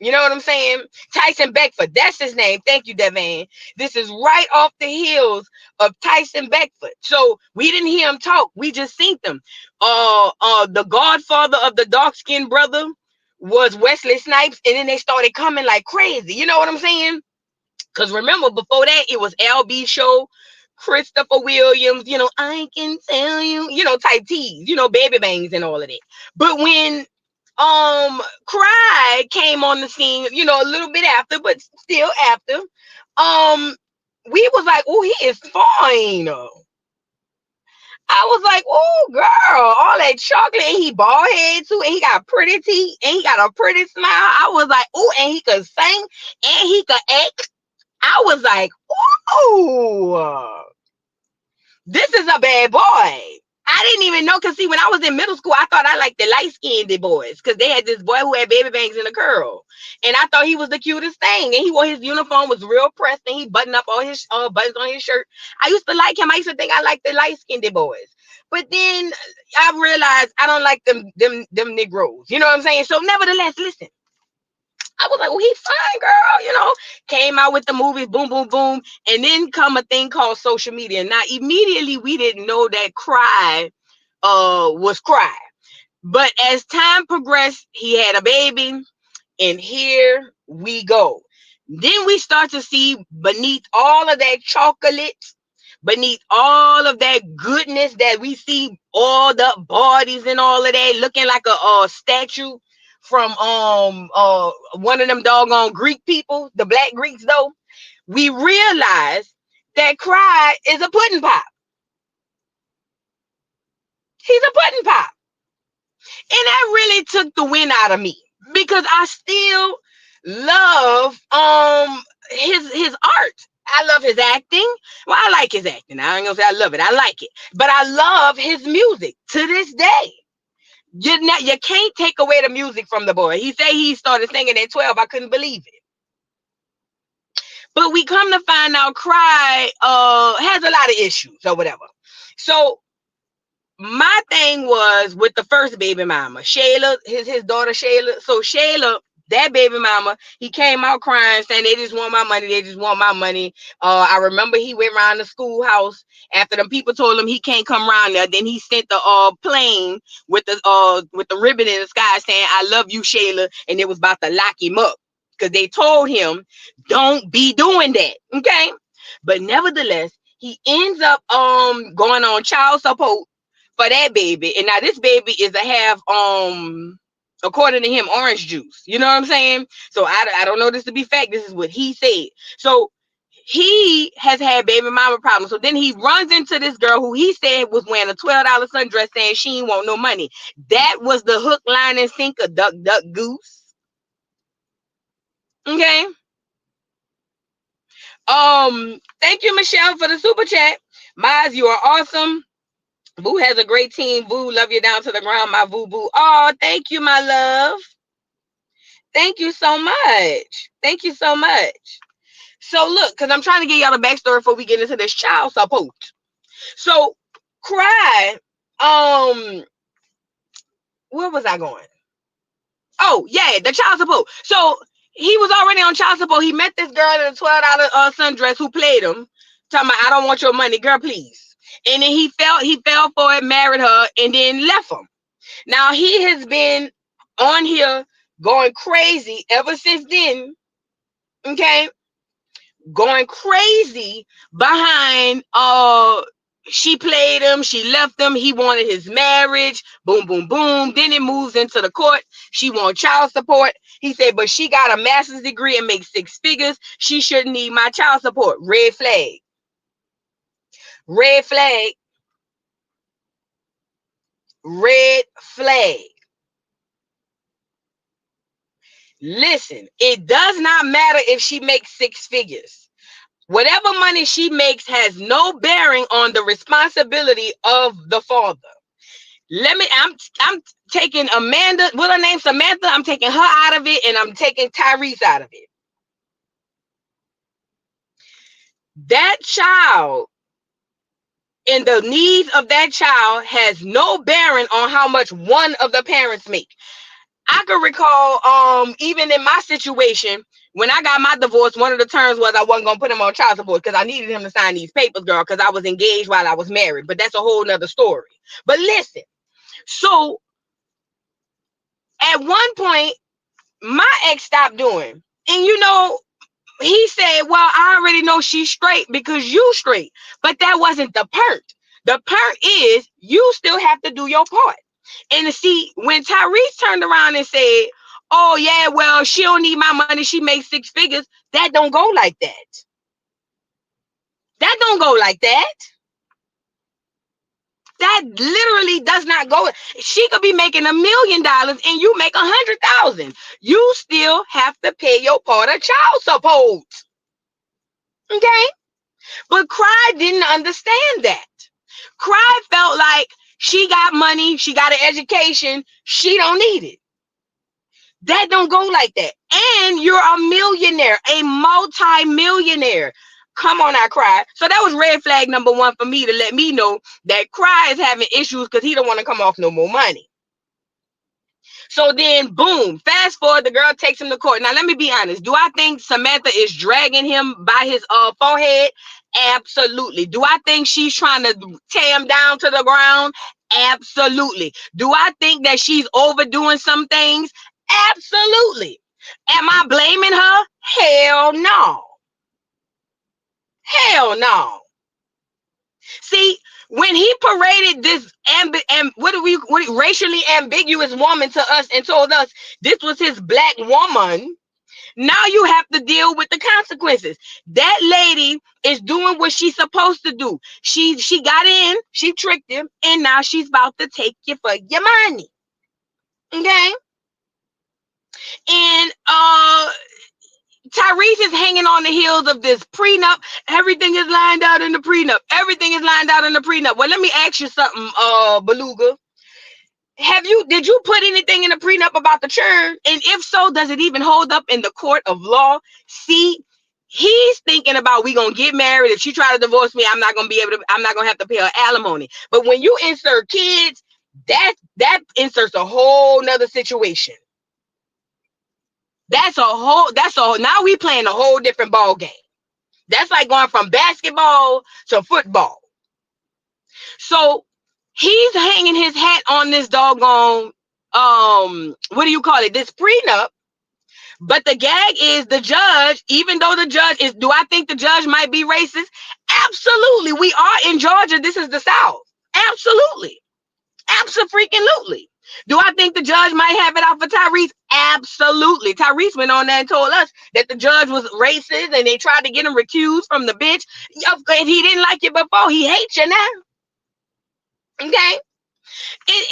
You know what I'm saying? Tyson Beckford, that's his name. Thank you, Devan. This is right off the heels of Tyson Beckford. So we didn't hear him talk. We just seen them. The godfather of the dark-skinned brother was Wesley Snipes, and then they started coming like crazy. You know what I'm saying? Because remember, before that, it was LB Show, Christopher Williams, I can tell you, type T's, baby bangs and all of that. But when Cry came on the scene, a little bit after, but still after, we was like, oh, he is fine. I was like, oh, girl, all that chocolate, and he bald head too, and he got pretty teeth, and he got a pretty smile. I was like, oh, and he could sing, and he could act. I was like, oh, this is a bad boy. I didn't even know, because see, when I was in middle school, I thought I liked the light-skinned boys, because they had this boy who had baby bangs and a curl. And I thought he was the cutest thing. And he wore his uniform, was real pressed, and he buttoned up all his buttons on his shirt. I used to like him. I used to think I liked the light-skinned boys. But then I realized I don't like them Negroes. You know what I'm saying? So nevertheless, listen. I was like, well, he's fine, girl, came out with the movies, boom, boom, boom. And then come a thing called social media. Now, immediately we didn't know that Cry was Cry. But as time progressed, he had a baby, and here we go. Then we start to see beneath all of that chocolate, beneath all of that goodness that we see, all the bodies and all of that, looking like a statue from one of them doggone Greek people, the black Greeks though, we realize that Cry is a pudding pop. He's a pudding pop. And that really took the wind out of me, because I still love his art. I love his acting. Well, I like his acting. I ain't gonna say I love it. I like it. But I love his music to this day. You can't take away the music from the boy. He said he started singing at 12. I couldn't believe it. But we come to find out Cry has a lot of issues or whatever. So my thing was with the first baby mama, Shayla, his daughter Shayla. So Shayla, that baby mama, he came out crying, saying they just want my money. They just want my money. I remember he went around the schoolhouse after them people told him he can't come around there. Then he sent the plane with the ribbon in the sky saying, "I love you, Shayla," and it was about to lock him up, because they told him, don't be doing that. Okay. But nevertheless, he ends up going on child support for that baby. And now this baby is a half according to him, orange juice. You know what I'm saying? So I don't know this to be fact. This is what he said. So he has had baby mama problems. So then he runs into this girl who he said was wearing a $12 sundress, saying she ain't want no money. That was the hook, line, and sinker, duck, duck, goose. Okay. Thank you, Michelle, for the super chat. Miles, you are awesome. Boo has a great team. Boo, love you down to the ground, my boo boo. Oh, thank you, my love. Thank you so much. Thank you so much. So look, because I'm trying to get y'all the backstory before we get into this child support. So Cry, where was I going? Oh, yeah, the child support. So he was already on child support. He met this girl in a $12 sundress who played him, talking about, I don't want your money, girl, please. And then he fell for it, married her, and then left him. Now he has been on here going crazy ever since then. Okay, going crazy behind she played him, she left him, he wanted his marriage, boom, boom, boom. Then it moves into the court. She wants child support. He said, but she got a master's degree and makes 6 figures. She shouldn't need my child support. Red flag. Red flag. Red flag. Listen, it does not matter if she makes 6 figures. Whatever money she makes has no bearing on the responsibility of the father. I'm taking Amanda, what her name, Samantha, I'm taking her out of it, and I'm taking Tyrese out of it. That child and the needs of that child has no bearing on how much one of the parents make. I could recall, even in my situation, when I got my divorce, one of the terms was I wasn't gonna put him on child support because I needed him to sign these papers, girl, because I was engaged while I was married. But that's a whole nother story. But listen, so at one point, my ex stopped doing, and he said, well, I already know she's straight because you straight. But that wasn't the perk. The perk is you still have to do your part. And to see, when Tyrese turned around and said, oh, yeah, well, she don't need my money. She makes 6 figures. That don't go like that. That don't go like that. That literally does not go. She could be making $1 million and you make 100,000. You still have to pay your part of child support. Okay? But Cry didn't understand that. Cry felt like she got money, she got an education, she don't need it. That don't go like that. And you're a millionaire, a multi-millionaire. Come on, I Cry. So that was red flag number 1 for me to let me know that Cry is having issues because he don't want to come off no more money. So then, boom, fast forward, the girl takes him to court. Now, let me be honest. Do I think Samantha is dragging him by his forehead? Absolutely. Do I think she's trying to tear him down to the ground? Absolutely. Do I think that she's overdoing some things? Absolutely. Am I blaming her? Hell no. Hell no. See, when he paraded this racially ambiguous woman to us and told us this was his black woman, now you have to deal with the consequences. That lady is doing what she's supposed to do. She got in, she tricked him, and now she's about to take you for your money. Okay? And Tyrese is hanging on the heels of this prenup. Everything is lined out in the prenup. Everything is lined out in the prenup. Well, let me ask you something, Beluga. Did you put anything in the prenup about the churn? And if so, does it even hold up in the court of law? See, he's thinking about, we gonna get married. If she try to divorce me, I'm not gonna have to pay her alimony. But when you insert kids, that inserts a whole nother situation. Now we playing a whole different ball game. That's like going from basketball to football. So he's hanging his hat on this doggone, what do you call it? This prenup. But the gag is the judge, even though the judge is, do I think the judge might be racist? Absolutely. We are in Georgia. This is the South. Absolutely. Abso-freaking-lutely. Do I think the judge might have it out for Tyrese? Absolutely. Tyrese went on there and told us that the judge was racist and they tried to get him recused from the bench. If he didn't like you before, he hates you now. Okay?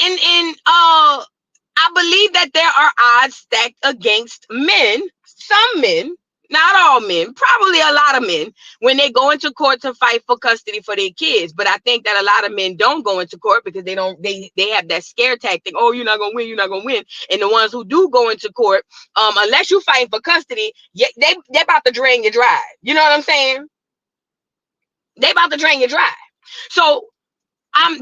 And I believe that there are odds stacked against men, some men, not all men, probably a lot of men, when they go into court to fight for custody for their kids. But I think that a lot of men don't go into court because they have that scare tactic. Oh, you're not gonna win, you're not gonna win. And the ones who do go into court, unless you're fighting for custody, they're about to drain you dry. You know what I'm saying? They about to drain you dry. So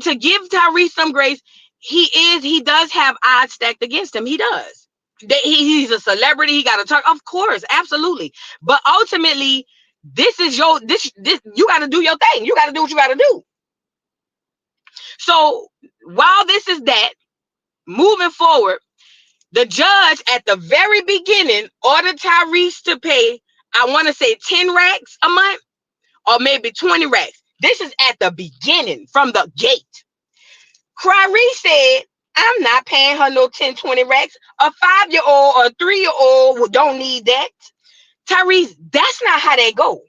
to give Tyrese some grace, he does have odds stacked against him. He does. He's a celebrity. He got to talk, of course, absolutely. But ultimately, this you got to do your thing. You got to do what you got to do. So while this is that, moving forward, the judge at the very beginning ordered Tyrese to pay, I want to say 10 racks a month or maybe 20 racks. This is at the beginning, from the gate. Tyrese said, I'm not paying her no 10, 20 racks. A 5-year-old or a 3-year-old don't need that. Tyrese, that's not how they go.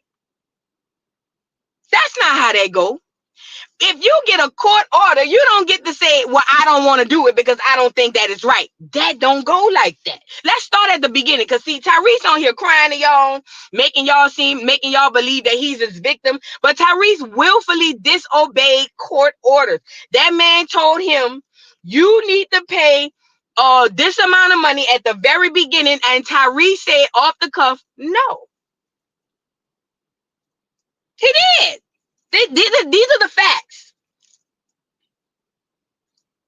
That's not how they go. If you get a court order, you don't get to say, well, I don't want to do it because I don't think that is right. That don't go like that. Let's start at the beginning. Because see, Tyrese on here crying to y'all, making y'all believe that he's his victim. But Tyrese willfully disobeyed court orders. That man told him, you need to pay this amount of money at the very beginning. And Tyrese said off the cuff, no. He did. These are the facts.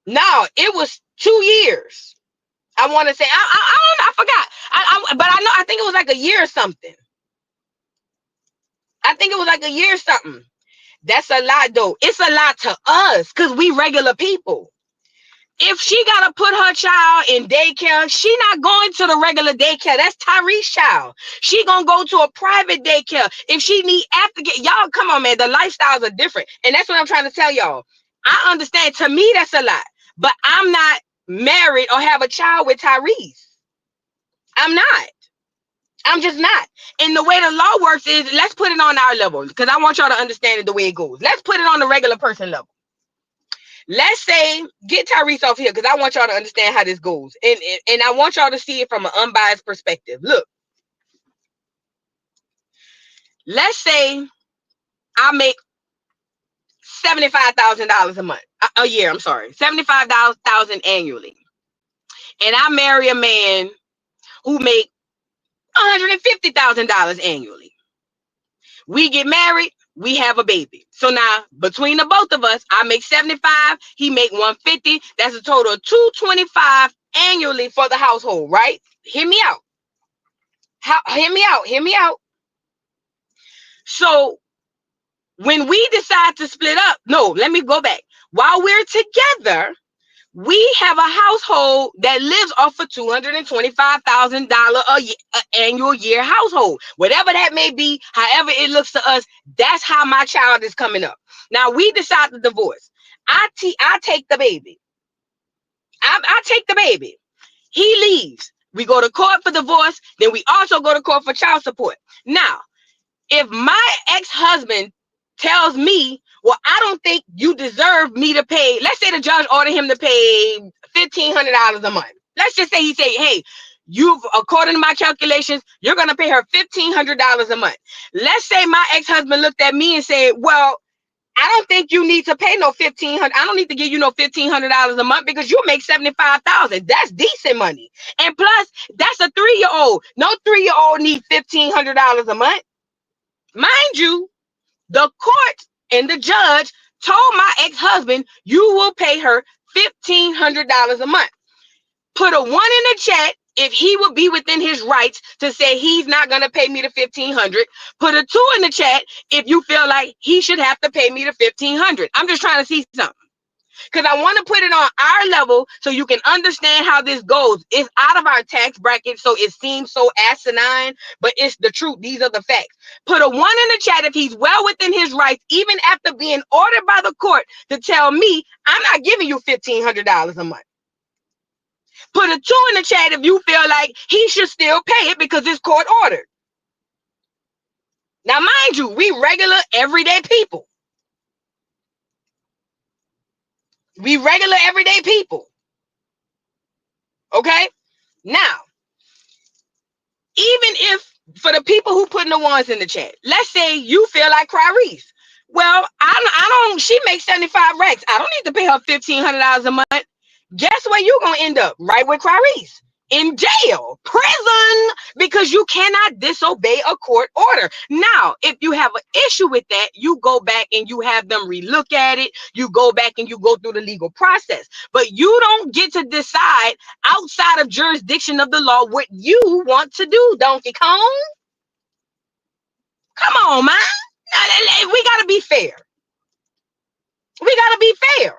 No, it was 2 years. I want to say I don't know, I forgot. But I know I think it was like a year or something. I think it was like a year or something. That's a lot though. It's a lot to us because we regular people. If she gotta put her child in daycare, she not going to the regular daycare. That's Tyrese's child. She gonna go to a private daycare. If she need after y'all, come on, man. The lifestyles are different, and that's what I'm trying to tell y'all. I understand. To me, that's a lot, but I'm not married or have a child with Tyrese. I'm not. I'm just not. And the way the law works is, let's put it on our level because I want y'all to understand it the way it goes. Let's put it on the regular person level. Let's say, get Tyrese off here because I want y'all to understand how this goes. And I want y'all to see it from an unbiased perspective. Look, let's say I make $75,000 a month, a year. I'm sorry, $75,000 annually, and I marry a man who make $150,000 annually. We get married, we have a baby. So now between the both of us, I make 75, he make 150. That's a total of 225 annually for the household, right? Hear me out. Hear me out. So when we decide to split up, no, let me go back. While we're together, we have a household that lives off of $225,000 a year, annual year household, whatever that may be. However it looks to us, that's how my child is coming up. Now we decide to divorce. I take the baby. I take the baby. He leaves. We go to court for divorce. Then we also go to court for child support. Now, if my ex-husband tells me, well, I don't think you deserve me to pay, let's say the judge ordered him to pay $1,500 a month. Let's just say he say, hey, according to my calculations, you're going to pay her $1,500 a month. Let's say my ex-husband looked at me and said, well, I don't think you need to pay no $1,500. I don't need to give you no $1,500 a month because you make $75,000. That's decent money. And plus, that's a 3-year-old. No 3-year-old need $1,500 a month. Mind you, the court and the judge told my ex-husband, you will pay her $1,500 a month. Put a 1 in the chat if he would be within his rights to say he's not going to pay me the $1,500. Put a 2 in the chat if you feel like he should have to pay me the $1,500. I'm just trying to see something. Because I want to put it on our level so you can understand how this goes. It's out of our tax bracket, so it seems so asinine, but it's the truth. These are the facts. Put a 1 in the chat if he's well within his rights, even after being ordered by the court to tell me I'm not giving you $1,500 a month. Put a 2 in the chat if you feel like he should still pay it because it's court ordered. Now, mind you, we regular, everyday people. We regular, everyday people. Okay? Now, even if for the people who putting the ones in the chat, let's say you feel like Tyrese. Well, I don't, she makes 75 racks. I don't need to pay her $1,500 a month. Guess where you're going to end up? Right with Tyrese. In jail, prison, because you cannot disobey a court order. Now, if you have an issue with that, you go back and you have them relook at it. You go back and you go through the legal process. But you don't get to decide outside of jurisdiction of the law what you want to do, Donkey Kong. Come on, man. We got to be fair. We got to be fair.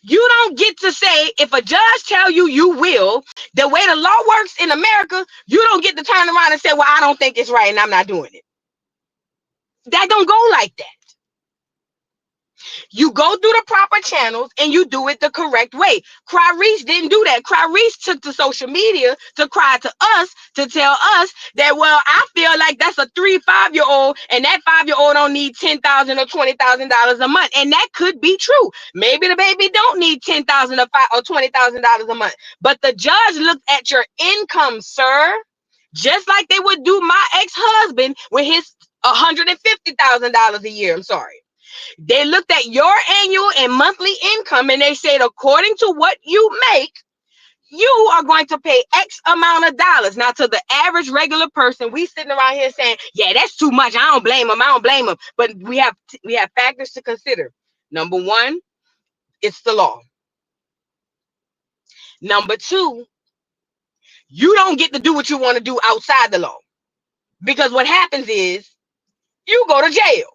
You don't get to say, if a judge tell you you will, the way the law works in America, you don't get to turn around and say, well, I don't think it's right and I'm not doing it. That don't go like that. You go through the proper channels and you do it the correct way. Tyrese didn't do that. Tyrese took to social media to cry to us, to tell us that, well, I feel like that's a 3-5-year-old and that 5-year-old don't need $10,000 or $20,000 a month. And that could be true. Maybe the baby don't need $10,000 or $20,000 a month. But the judge looked at your income, sir, just like they would do my ex-husband with his $150,000 a year. I'm sorry. They looked at your annual and monthly income and they said, according to what you make, you are going to pay X amount of dollars. Now, to the average regular person, we sitting around here saying, yeah, that's too much. I don't blame them. But we have factors to consider. Number one, it's the law. Number two, You don't get to do what you want to do outside the law. Because what happens is you go to jail.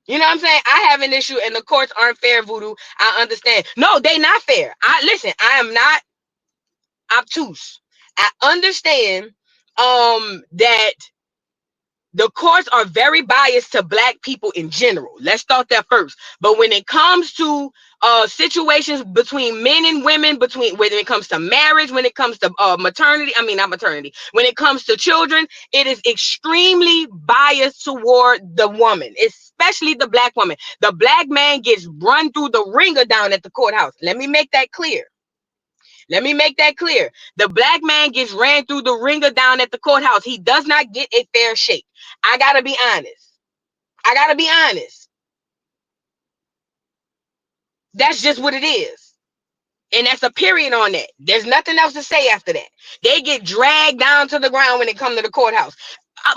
You know what I'm saying? I have an issue and the courts aren't fair, Voodoo. I understand. No, they not fair. I am not obtuse. I understand that the courts are very biased to black people in general. Let's start that first. But when it comes to situations between men and women, when it comes to marriage, when it comes to maternity, I mean not maternity, when it comes to children, it is extremely biased toward the woman, especially the black woman. The black man gets run through the ringer down at the courthouse. Let me make that clear. The black man gets ran through the ringer down at the courthouse. He does not get a fair shake. I gotta be honest. That's just what it is. And that's a period on that. There's nothing else to say after that. They get dragged down to the ground when it comes to the courthouse.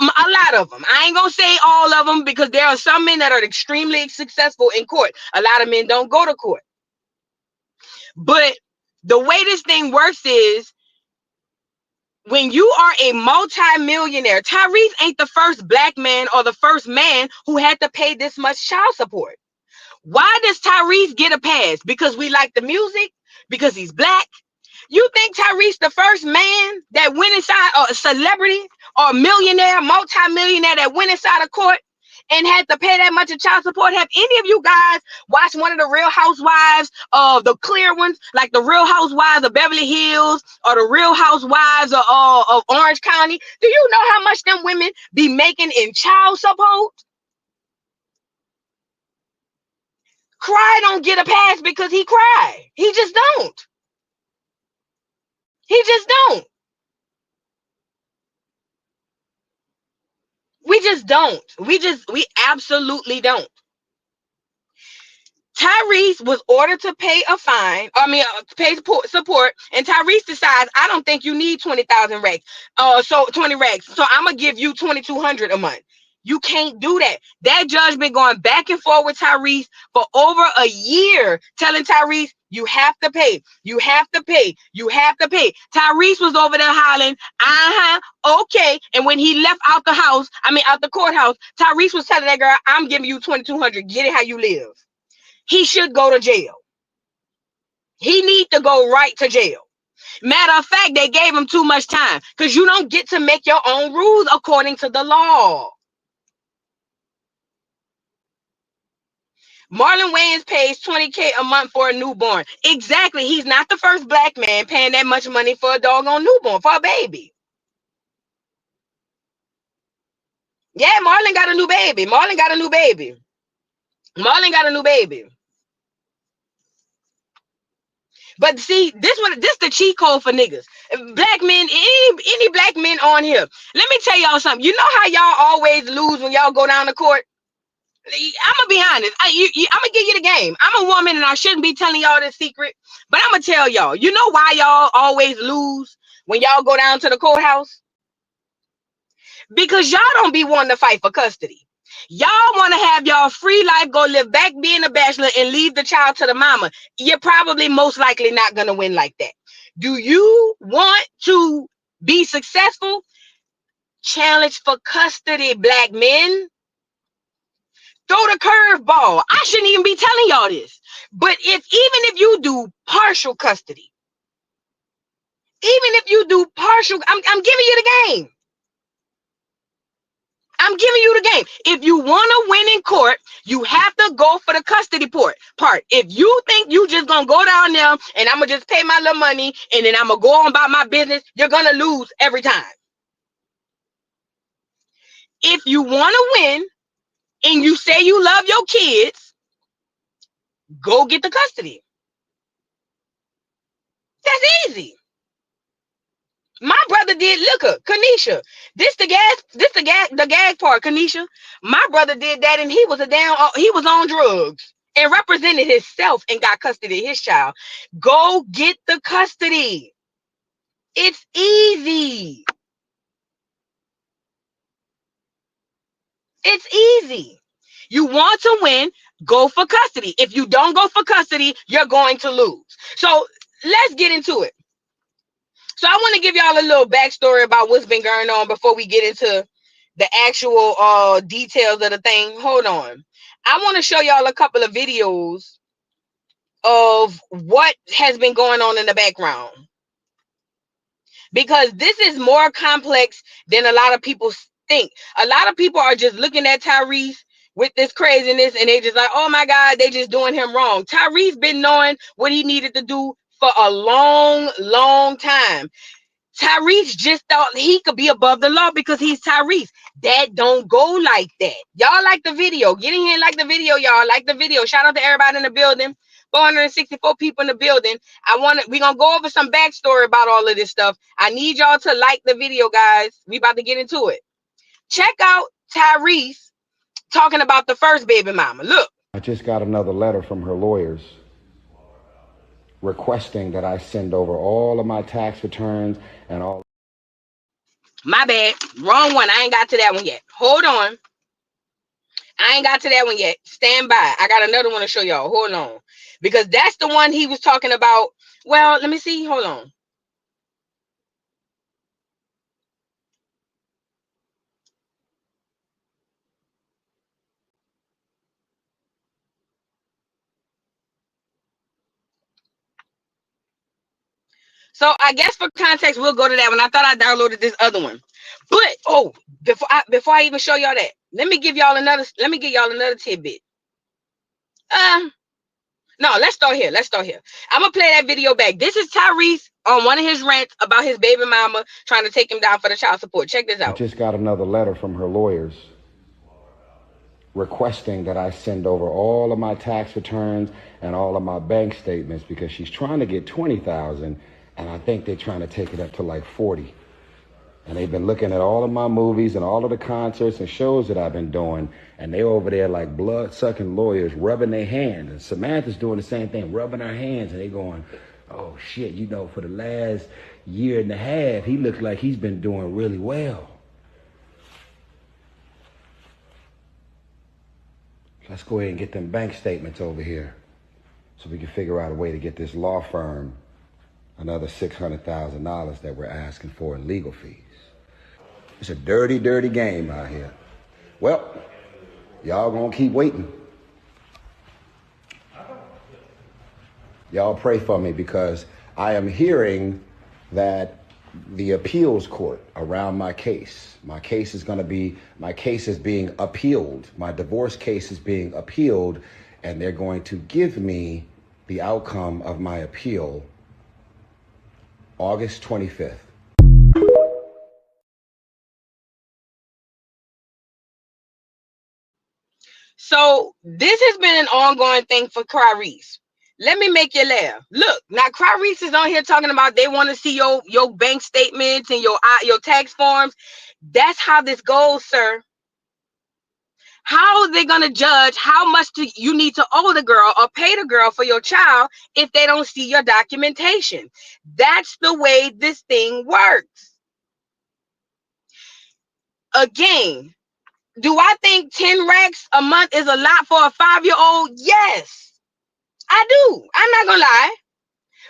A lot of them. I ain't gonna say all of them because there are some men that are extremely successful in court. A lot of men don't go to court. But the way this thing works is when you are a multi-millionaire, Tyrese ain't the first black man or the first man who had to pay this much child support. Why does Tyrese get a pass? Because we like the music? Because he's black? You think Tyrese the first man that went inside, or a celebrity or a millionaire, multi-millionaire that went inside a court and had to pay that much of child support? Have any of you guys watched one of the Real Housewives of the clear ones, like the Real Housewives of Beverly Hills or the Real Housewives of Orange County? Do you know how much them women be making in child support? Cry don't get a pass because he cried. He just don't. We just don't. We absolutely don't. Tyrese was ordered to pay a fine. Pay support. And Tyrese decides, I don't think you need 20,000 racks. So 20 racks. So I'm gonna give you 2,200 a month. You can't do that. That judge been going back and forth with Tyrese for over a year, telling Tyrese, you have to pay. You have to pay. You have to pay. Tyrese was over there hollering, okay. And when he left out the courthouse, Tyrese was telling that girl, I'm giving you 2,200. Get it how you live. He should go to jail. He need to go right to jail. Matter of fact, they gave him too much time because you don't get to make your own rules according to the law. Marlon Wayans pays $20,000 a month for a newborn. Exactly. He's not the first black man paying that much money for a doggone newborn, for a baby. Yeah, Marlon got a new baby. But see, this the cheat code for niggas. Black men, any black men on here. Let me tell y'all something. You know how y'all always lose when y'all go down to court? I'm gonna be honest. I'm gonna give you the game. I'm a woman and I shouldn't be telling y'all this secret, but I'm gonna tell y'all. You know why y'all always lose when y'all go down to the courthouse? Because y'all don't be wanting to fight for custody. Y'all want to have y'all free life, go live back being a bachelor and leave the child to the mama. You're probably most likely not gonna win like that. Do you want to be successful? Challenge for custody, black men. Throw the curveball. I shouldn't even be telling y'all this. But even if you do partial custody, I'm giving you the game. I'm giving you the game. If you want to win in court, you have to go for the custody part. If you think you just going to go down there and I'm going to just pay my little money and then I'm going to go on about my business, you're going to lose every time. If you want to win and you say you love your kids, go get the custody. That's easy. My brother did. Look, Kanisha. This the gag part, Kanisha. My brother did that, and he was on drugs and represented himself and got custody of his child. Go get the custody. It's easy. It's easy. You want to win, go for custody. If you don't go for custody, you're going to lose. So let's get into it. So I want to give y'all a little backstory about what's been going on before we get into the actual details of the thing. Hold on. I want to show y'all a couple of videos of what has been going on in the background, because this is more complex than a lot of people think. A lot of people are just looking at Tyrese with this craziness and they just like, oh my God, they just doing him wrong. Tyrese been knowing what he needed to do for a long time. Tyrese just thought he could be above the law because he's Tyrese. That don't go like that. Y'all like the video. Get in here and like the video, y'all. Like the video. Shout out to everybody in the building. 464 people in the building. We're gonna go over some backstory about all of this stuff. I need y'all to like the video, guys. We about to get into it. Check out Tyrese talking about the first baby mama. Look. I just got another letter from her lawyers requesting that I send over all of my tax returns and all. My bad. Wrong one. I ain't got to that one yet. Hold on. I ain't got to that one yet. Stand by. I got another one to show y'all. Hold on. Because that's the one he was talking about. Well, let me see. Hold on. So I guess for context, we'll go to that one. I thought I downloaded this other one. But before I even show y'all that, let me give y'all another tidbit. No, let's start here. I'm gonna play that video back. This is Tyrese on one of his rants about his baby mama trying to take him down for the child support. Check this out. I just got another letter from her lawyers requesting that I send over all of my tax returns and all of my bank statements because she's trying to get 20,000 and I think they're trying to take it up to like 40. And they've been looking at all of my movies and all of the concerts and shows that I've been doing. And they're over there like blood-sucking lawyers rubbing their hands. And Samantha's doing the same thing, rubbing her hands. And they going, oh, shit, you know, for the last year and a half, he looks like he's been doing really well. Let's go ahead and get them bank statements over here so we can figure out a way to get this law firm another $600,000 that we're asking for in legal fees. It's a dirty, dirty game out here. Well, y'all gonna keep waiting. Y'all pray for me because I am hearing that the appeals court around my case is being appealed. My divorce case is being appealed, and they're going to give me the outcome of my appeal August 25th. So this has been an ongoing thing for Tyrese. Let me make you laugh. Look, now Tyrese is on here talking about they want to see your bank statements and your tax forms. That's how this goes, sir. How are they gonna judge how much you need to owe the girl or pay the girl for your child if they don't see your documentation? That's the way this thing works. Again, do I think 10 racks a month is a lot for a 5-year-old? Yes, I do. I'm not gonna lie.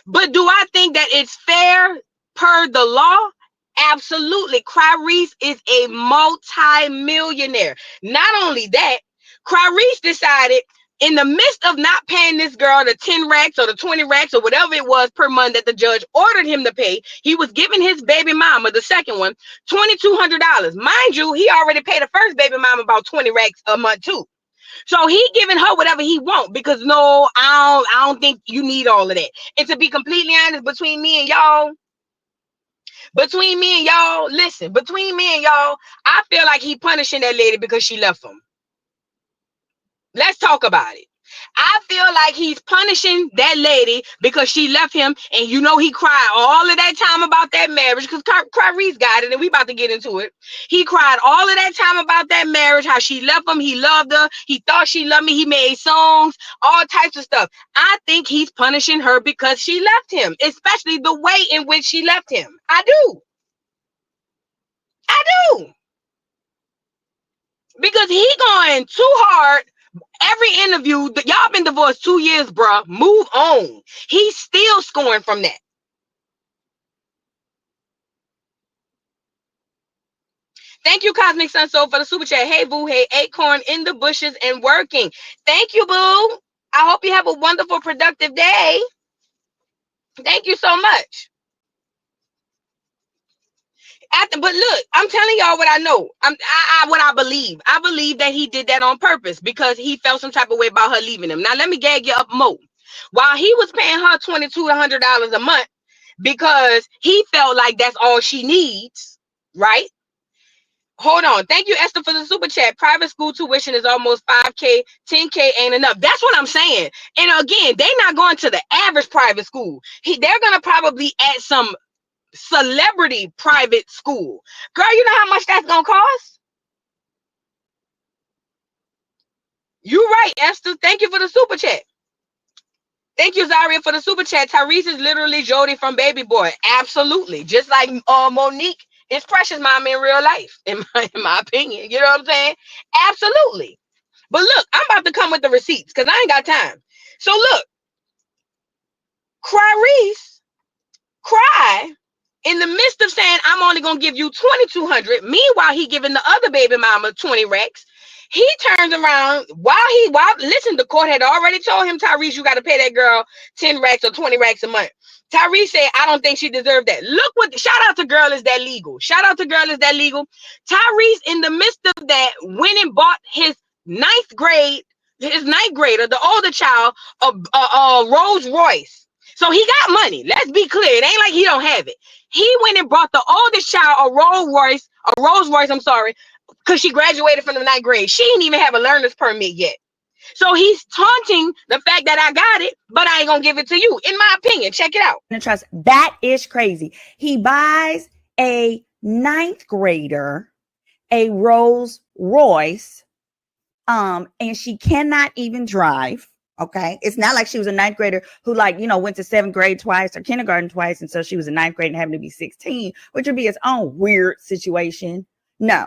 But do I think that it's fair per the law? Absolutely. Tyrese is a multi-millionaire. Not only that, Tyrese decided in the midst of not paying this girl the 10 racks or the 20 racks or whatever it was per month that the judge ordered him to pay, he was giving his baby mama, the second one, $2,200. Mind you, he already paid the first baby mama about 20 racks a month too. So he giving her whatever he want because no, I don't think you need all of that. And to be completely honest, between me and y'all, listen, between me and y'all, I feel like he punishing that lady because she left him. Let's talk about it. I feel like he's punishing that lady because she left him, and you know he cried all of that time about that marriage because Tyrese got it, and we about to get into it. He cried all of that time about that marriage, how she left him, he loved her, he thought she loved me, he made songs, all types of stuff. I think he's punishing her because she left him, especially the way in which she left him. I do. Because he going too hard. Every interview, y'all been divorced 2 years, bruh. Move on. He's still scoring from that. Thank you, Cosmic Sun Soul, for the super chat. Hey, boo. Hey, Acorn in the bushes and working. Thank you, boo. I hope you have a wonderful, productive day. Thank you so much. But look, I'm telling y'all what I know. What I believe. I believe that he did that on purpose because he felt some type of way about her leaving him. Now, let me gag you up more. While he was paying her $2,200 a month because he felt like that's all she needs, right? Hold on. Thank you, Esther, for the super chat. Private school tuition is almost $5K. $10K ain't enough. That's what I'm saying. And again, they're not going to the average private school. They're going to probably at some celebrity private school. Girl, you know how much that's going to cost? You right, Esther. Thank you for the super chat. Thank you, Zaria, for the super chat. Tyrese is literally Jody from Baby Boy. Absolutely. Just like Monique is Precious Mama in real life, in my opinion. You know what I'm saying? Absolutely. But look, I'm about to come with the receipts because I ain't got time. So look, Tyrese cry in the midst of saying, I'm only going to give you $2,200. Meanwhile, he giving the other baby mama 20 racks. He turns around listen, the court had already told him, Tyrese, you got to pay that girl 10 racks or 20 racks a month. Tyrese said, I don't think she deserved that. Look shout out to Girl Is That Legal. Shout out to Girl Is That Legal. Tyrese, in the midst of that, went and bought his ninth grader, the older child, a Rolls Royce. So he got money. Let's be clear. It ain't like he don't have it. He went and bought the oldest child a Rolls Royce, because she graduated from the ninth grade. She didn't even have a learner's permit yet. So he's taunting the fact that I got it, but I ain't gonna give it to you. In my opinion, check it out. Trust, that is crazy. He buys a ninth grader a Rolls Royce, and she cannot even drive. Okay, it's not like she was a ninth grader who, like, went to seventh grade twice or kindergarten twice, and so she was a ninth grade and having to be 16, which would be its own weird situation. No,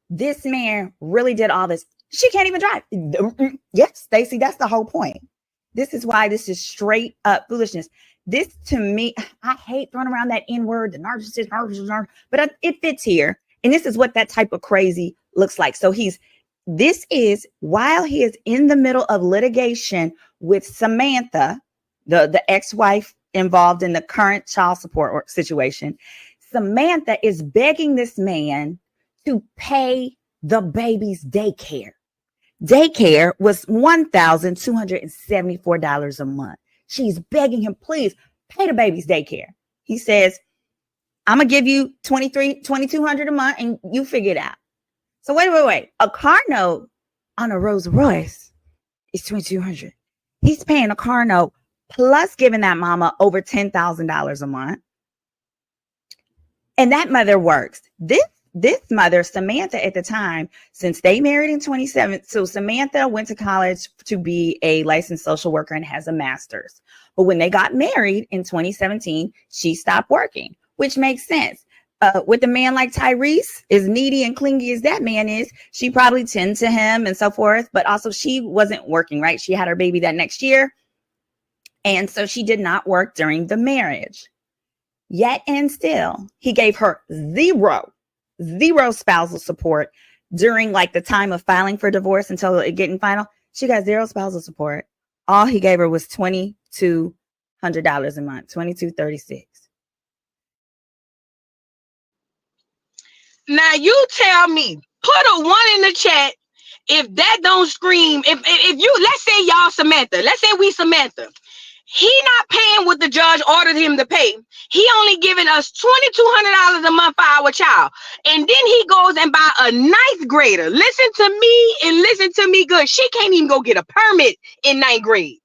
this man really did all this. She can't even drive. Yes, Stacey, that's the whole point. This is why this is straight up foolishness. This, to me, I hate throwing around that N word, the narcissist, but it fits here. And this is what that type of crazy looks like. So this is while he is in the middle of litigation with Samantha, the ex-wife involved in the current child support situation. Samantha is begging this man to pay the baby's daycare. Daycare was $1,274 a month. She's begging him, please pay the baby's daycare. He says, I'm going to give you $2,200 a month and you figure it out. So wait. A car note on a Rolls Royce is $2,200. He's paying a car note plus giving that mama over $10,000 a month. And that mother works. This mother, Samantha, at the time, since they married in 2017, so Samantha went to college to be a licensed social worker and has a master's. But when they got married in 2017, she stopped working, which makes sense. With a man like Tyrese, as needy and clingy as that man is, she probably tended to him and so forth. But also she wasn't working, right? She had her baby that next year. And so she did not work during the marriage. Yet and still, he gave her zero spousal support during like the time of filing for divorce until it getting final. She got zero spousal support. All he gave her was $2,200 a month, $2,236. Now you tell me, put a 1 in the chat if that don't scream. If you, let's say y'all Samantha, let's say we Samantha. He not paying what the judge ordered him to pay. He only giving us $2,200 a month for our child. And then he goes and buy a ninth grader. Listen to me and listen to me good. She can't even go get a permit in ninth grade.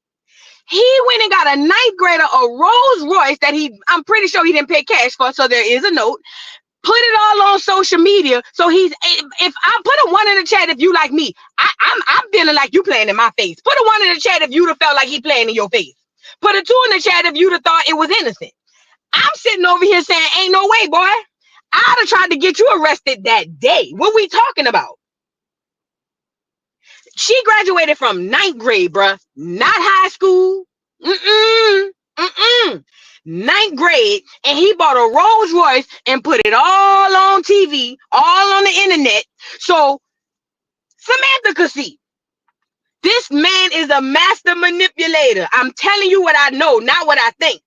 He went and got a ninth grader, a Rolls Royce that I'm pretty sure he didn't pay cash for. So there is a note. Put it all on social media. So if I put a 1 in the chat, if you like me, I'm feeling like you playing in my face. Put a 1 in the chat if you'd have felt like he playing in your face. Put a 2 in the chat if you'd have thought it was innocent. I'm sitting over here saying, ain't no way, boy. I'd have tried to get you arrested that day. What we talking about? She graduated from ninth grade, bruh. Not high school. ninth grade, and he bought a Rolls Royce and put it all on TV, all on the internet, so Samantha could see. This man is a master manipulator. I'm telling you what I know, not what I think.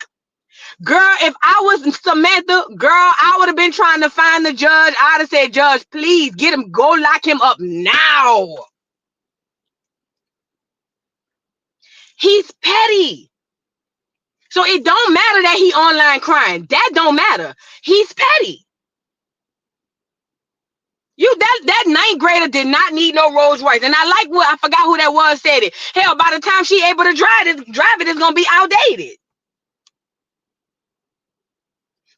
Girl, if I was Samantha, girl, I would have been trying to find the judge. I'd have said, Judge, please get him, go lock him up now. He's petty. So it don't matter that he online crying. That don't matter. He's petty. That ninth grader did not need no Rolls Royce. And I like what, I forgot who that was said it. Hell, by the time she able to drive it, it's gonna be outdated.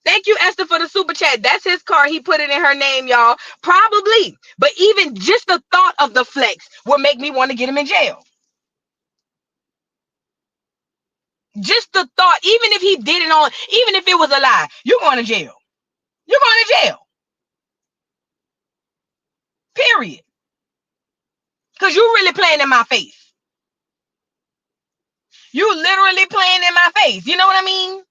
Thank you, Esther, for the super chat. That's his car. He put it in her name, y'all. Probably. But even just the thought of the flex would make me want to get him in jail. Just the thought, even if he did it on, even if it was a lie, you're going to jail. You're going to jail. Period. Because you're really playing in my face. You literally playing in my face. You know what I mean?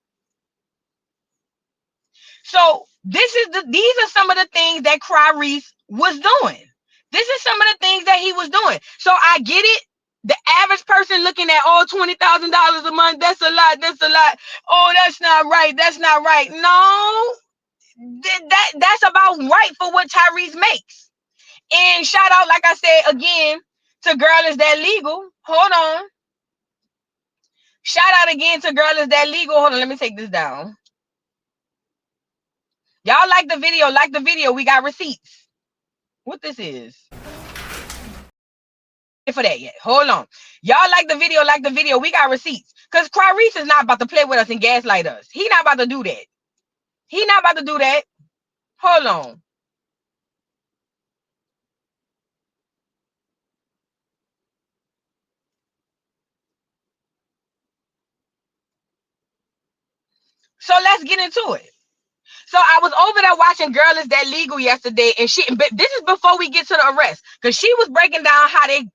So these are some of the things that Tyrese was doing. This is some of the things that he was doing. So I get it. The average person looking at, oh, $20,000 a month, that's a lot, that's a lot. Oh, that's not right, that's not right. No, that's about right for what Tyrese makes. And shout out, like I said, again, to Girl Is That Legal. Hold on. Shout out again to Girl Is That Legal. Hold on, let me take this down. Y'all like the video, we got receipts. What this is? For that yet. Hold on. Y'all like the video, we got receipts. Because Tyrese is not about to play with us and gaslight us. He not about to do that. He not about to do that. Hold on. So let's get into it. So I was over there watching Girl Is That Legal yesterday, and this is before we get to the arrest, because she was breaking down how they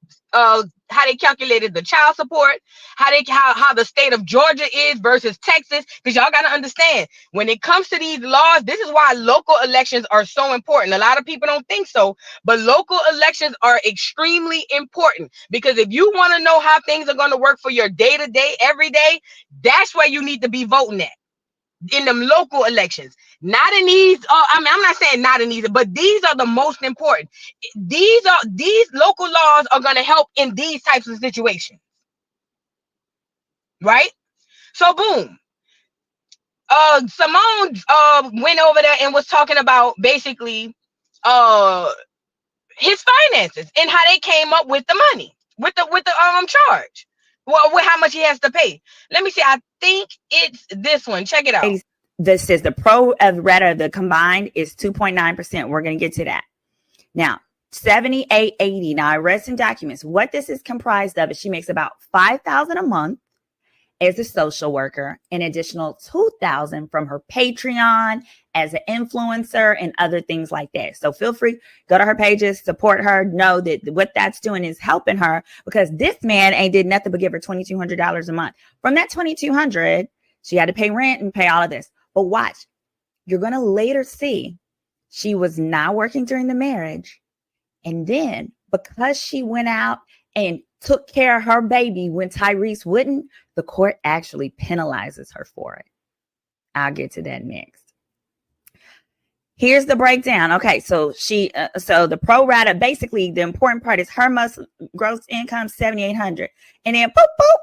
calculated the child support, how the state of Georgia is versus Texas, because y'all got to understand, when it comes to these laws, this is why local elections are so important. A lot of people don't think so, but local elections are extremely important, because if you want to know how things are going to work for your day-to-day, every day, that's where you need to be voting at. In them local elections, not in these. I'm not saying not in these, but these are the most important. These local laws are going to help in these types of situations, right? So boom, Simone went over there and was talking about basically his finances and how they came up with the money, with the charge. Well, with how much he has to pay. Let me see. I think it's this one. Check it out. This is the pro rata. The combined is 2.9%. We're going to get to that. Now, 7880. Now, arrests and documents. What this is comprised of is she makes about $5,000 a month as a social worker, an additional $2,000 from her Patreon as an influencer and other things like that. So feel free, go to her pages, support her, know that what that's doing is helping her, because this man ain't did nothing but give her $2,200 a month. From that $2,200, she had to pay rent and pay all of this. But watch, you're going to later see she was not working during the marriage. And then because she went out and took care of her baby when Tyrese wouldn't, the court actually penalizes her for it. I'll get to that next. Here's the breakdown. Okay, so so the pro rata, basically the important part is her gross income $7,800, and then boop boop.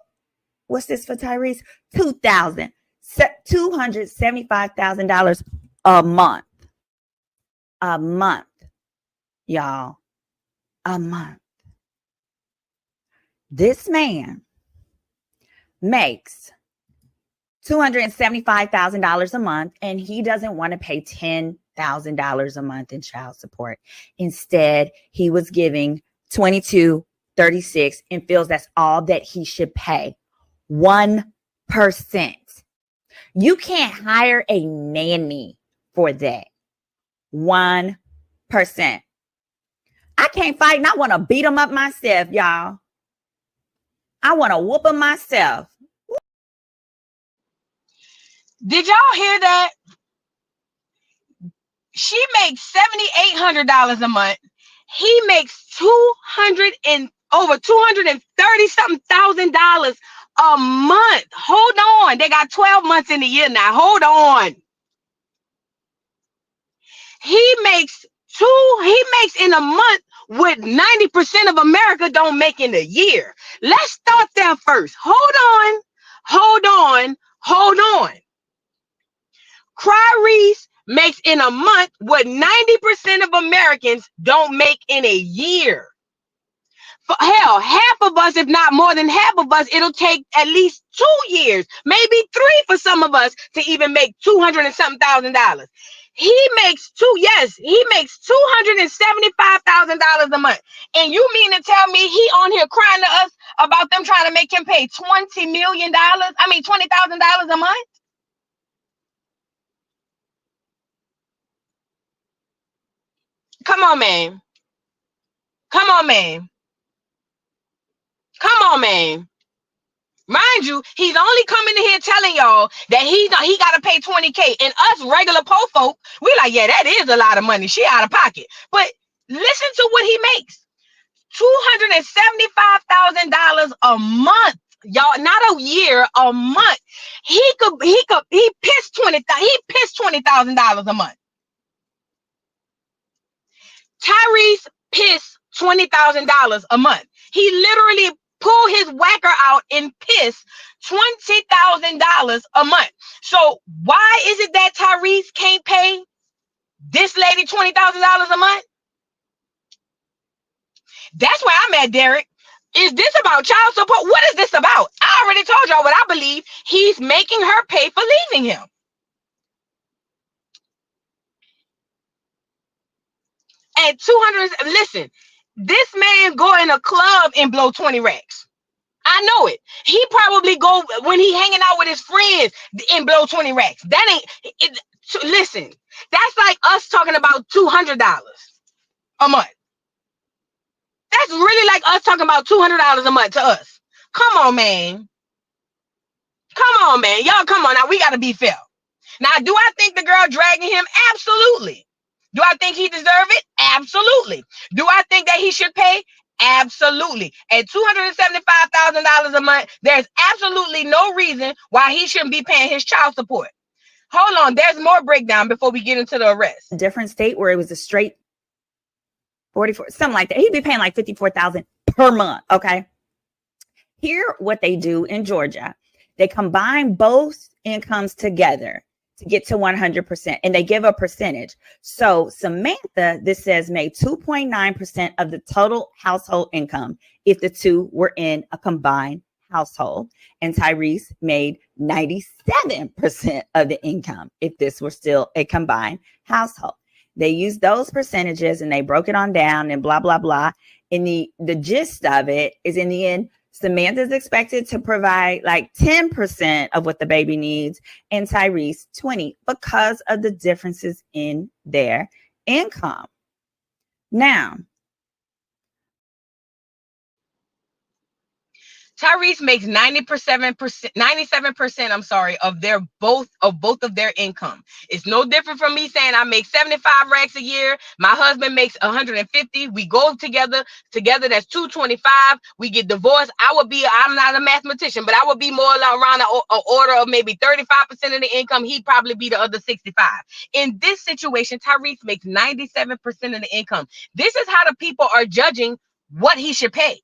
What's this for Tyrese? $275,000 a month. A month, y'all. A month. This man makes $275,000 a month, and he doesn't want to pay $10,000 a month in child support. Instead, he was giving $22.36 and feels that's all that he should pay. 1%. You can't hire a nanny for that. 1%. I can't fight, and I want to beat them up myself, y'all. I want to whoop them myself. Did y'all hear that? She makes $7,800 a month. He makes over $230,000 a month. Hold on. They got 12 months in the year now. Hold on. He makes in a month what 90% of America don't make in a year. Let's start there first. Hold on. Tyrese makes in a month what 90% of Americans don't make in a year. For hell, half of us, if not more than half of us, it'll take at least 2 years, maybe 3 for some of us to even make $200 and something thousand. He makes $275,000 a month. And you mean to tell me he on here crying to us about them trying to make him pay $20,000 a month? Come on, man. Mind you, he's only coming in here telling y'all that he got to pay $20K. And us regular po folk, we like, yeah, that is a lot of money. She out of pocket. But listen to what he makes. $275,000 a month. Y'all, not a year, a month. He pissed $20,000 a month. Tyrese pissed $20,000 a month. He literally pull his whacker out and piss $20,000 a month. So why is it that Tyrese can't pay this lady $20,000 a month? That's where I'm at, Derek. Is this about child support? What is this about? I already told y'all what I believe. He's making her pay for leaving him. At 200, listen, this man go in a club and blow 20 racks. I know it. He probably go when he hanging out with his friends and blow 20 racks. That ain't it. Listen, that's like us talking about $200 a month. That's really like us talking about $200 a month to us. Come on, man. Y'all, come on now. We got to be fair. Now, do I think the girl dragging him? Absolutely. Do I think he deserve it? Absolutely. Do I think that he should pay? Absolutely. At $275,000 a month, there's absolutely no reason why he shouldn't be paying his child support. Hold on, there's more breakdown before we get into the arrest. Different state where it was a straight 44, something like that. He'd be paying like $54,000 per month. Okay. Here, what they do in Georgia, they combine both incomes together to get to 100%, and they give a percentage. So Samantha, this says, made 2.9% of the total household income if the two were in a combined household, and Tyrese made 97% of the income if this were still a combined household. They used those percentages and they broke it on down and blah, blah, blah. And the gist of it is, in the end, Samantha's expected to provide like 10% of what the baby needs, and Tyrese 20%, because of the differences in their income. Now, Tyrese makes 97%, of both of their income. It's no different from me saying I make 75 racks a year. My husband makes 150. We go together, that's 225. We get divorced. I'm not a mathematician, but I would be more around an order of maybe 35% of the income. He'd probably be the other 65. In this situation, Tyrese makes 97% of the income. This is how the people are judging what he should pay.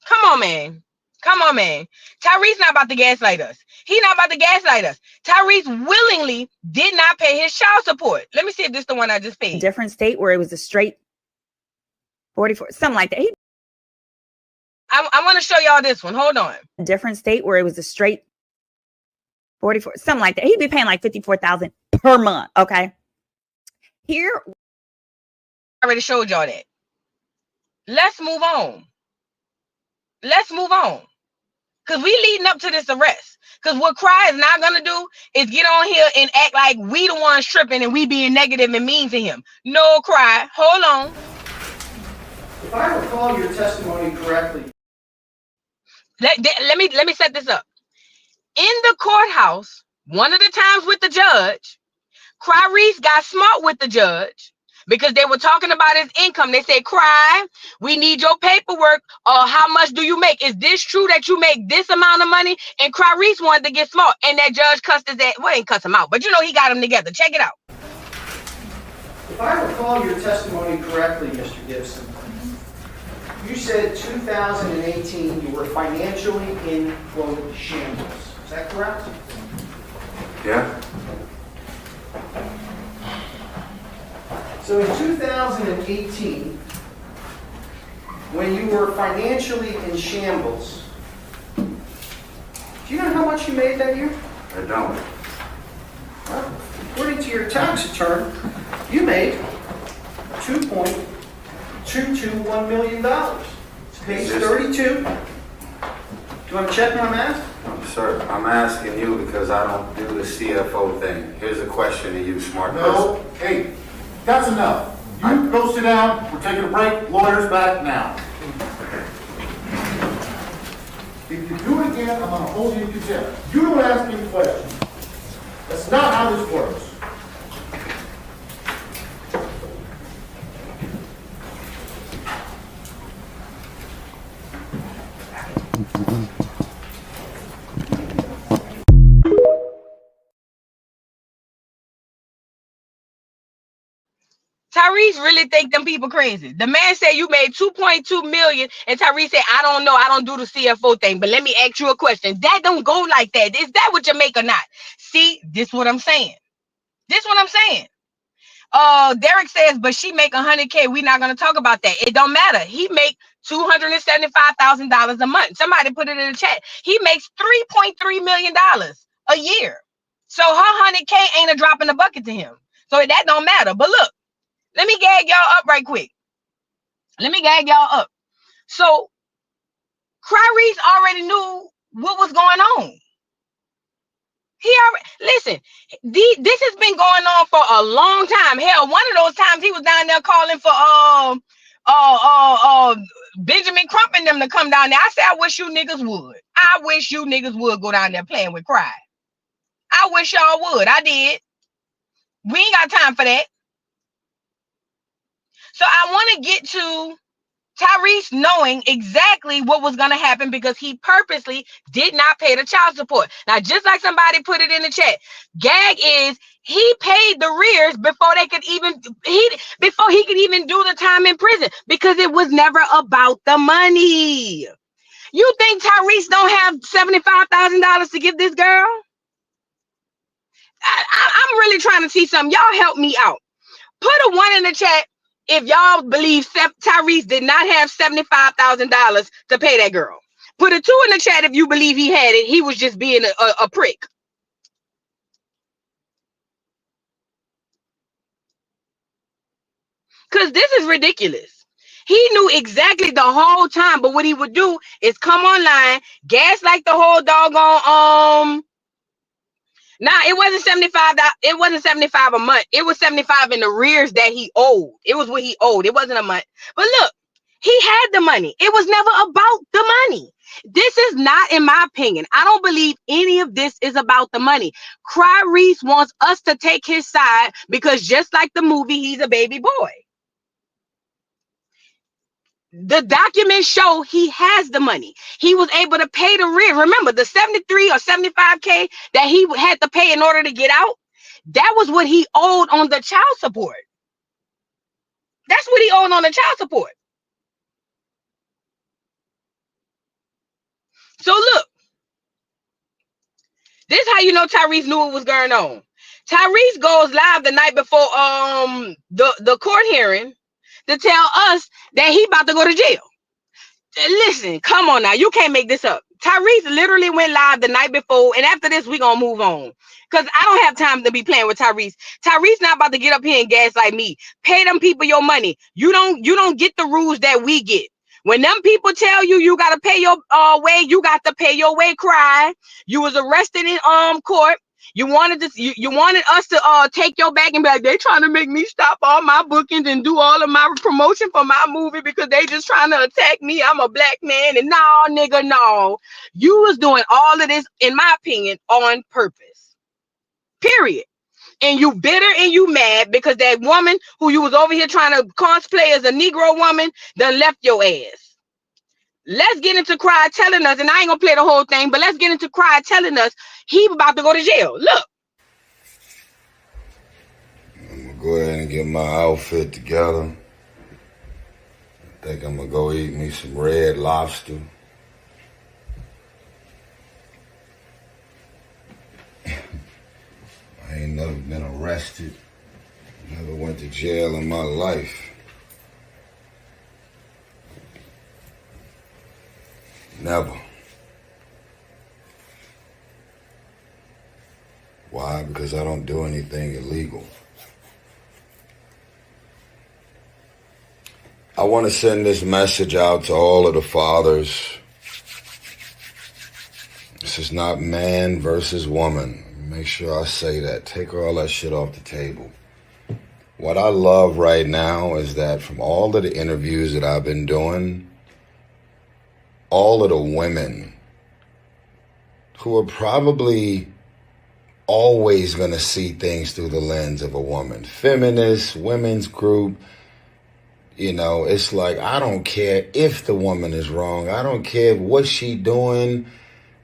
Come on, man. Tyrese not about to gaslight us. Tyrese willingly did not pay his child support. Let me see if this is the one I just paid. Different state where it was a straight 44, something like that. I want to show y'all this one. Hold on. Different state where it was a straight 44, something like that. He'd be paying like $54,000 per month. Okay. Here, I already showed y'all that. Let's move on. Because we leading up to this arrest. Because what Cry is not going to do is get on here and act like we the ones tripping and we being negative and mean to him. No, Cry. Hold on. If I recall your testimony correctly. let me set this up. In the courthouse, one of the times with the judge, Tyrese got smart with the judge because they were talking about his income. They said, Cry, we need your paperwork. How much do you make? Is this true that you make this amount of money? And Tyrese wanted to get smart. And that judge cussed his ass. Well, ain't cuss him out, but you know he got him together. Check it out. If I recall your testimony correctly, Mr. Gibson, you said 2018 you were financially in, quote, shambles. Is that correct? Yeah. So in 2018, when you were financially in shambles, do you know how much you made that year? I don't. Well, according to your tax return, you made $2.221 million. It's page 32. Do you want to check my math? Sir, I'm asking you because I don't do the CFO thing. Here's a question to you, smart No, person. hey, that's enough. You go sit down, we're taking a break, lawyer's back now. If you do it again, I'm gonna hold you in contempt. You don't ask me questions. That's not how this works. Tyrese really think them people crazy. The man said you made 2.2 million, and Tyrese said, I don't know, I don't do the CFO thing, but let me ask you a question. That don't go like that. Is that what you make or not? See, this what I'm saying. This what I'm saying. Derek says, but she make 100K. We're not gonna talk about that. It don't matter. He make $275,000 a month. Somebody put it in the chat. He makes $3.3 million a year. So her 100K ain't a drop in the bucket to him. So that don't matter. But look, let me gag y'all up right quick. Let me gag y'all up. So Tyrese already knew what was going on. He already, listen, this has been going on for a long time. Hell, one of those times he was down there calling for Benjamin Crump and them to come down there. I said, I wish you niggas would. I wish you niggas would go down there playing with Cry. I wish y'all would. I did. We ain't got time for that. So I want to get to Tyrese knowing exactly what was going to happen because he purposely did not pay the child support. Now, just like somebody put it in the chat, gag is he paid the rears before they could even before he could even do the time in prison because it was never about the money. You think Tyrese don't have $75,000 to give this girl? I'm really trying to see something. Y'all help me out. Put a 1 in the chat if y'all believe Tyrese did not have $75,000 to pay that girl. Put a 2 in the chat if you believe he had it. He was just being a prick. Because this is ridiculous. He knew exactly the whole time, but what he would do is come online, gaslight the whole doggone Nah, it wasn't 75. It wasn't 75 a month. It was 75 in the rears that he owed. It was what he owed. It wasn't a month. But look, he had the money. It was never about the money. This is not, in my opinion. I don't believe any of this is about the money. Tyrese wants us to take his side because just like the movie, he's a baby boy. The documents show he has the money. He was able to pay the rent. Remember, the 73 or 75K that he had to pay in order to get out, that was what he owed on the child support. That's what he owed on the child support. So look, this is how you know Tyrese knew what was going on. Tyrese goes live the night before the court hearing to tell us that he about to go to jail. Listen, come on now. You can't make this up. Tyrese literally went live the night before, and after this, we're going to move on. Because I don't have time to be playing with Tyrese. Tyrese not about to get up here and gaslight me. Pay them people your money. You don't get the rules that we get. When them people tell you you got to pay your way, you got to pay your way, Cry. You was arrested in court. You wanted this, you wanted us to take your back and be like, they trying to make me stop all my bookings and do all of my promotion for my movie because they just trying to attack me. I'm a black man. And no, nigga, no. You was doing all of this, in my opinion, on purpose. Period. And you bitter and you mad because that woman who you was over here trying to cosplay as a Negro woman done left your ass. Let's get into Cry telling us, and I ain't gonna play the whole thing, but let's get into Cry telling us he about to go to jail. Look. I'm gonna go ahead and get my outfit together. I think I'm gonna go eat me some Red Lobster. I ain't never been arrested, never went to jail in my life. Never. Why? Because I don't do anything illegal. I want to send this message out to all of the fathers. This is not man versus woman. Make sure I say that. Take all that shit off the table. What I love right now is that from all of the interviews that I've been doing, all of the women who are probably always going to see things through the lens of a woman. Feminists, women's group, you know, it's like, I don't care if the woman is wrong. I don't care what she doing,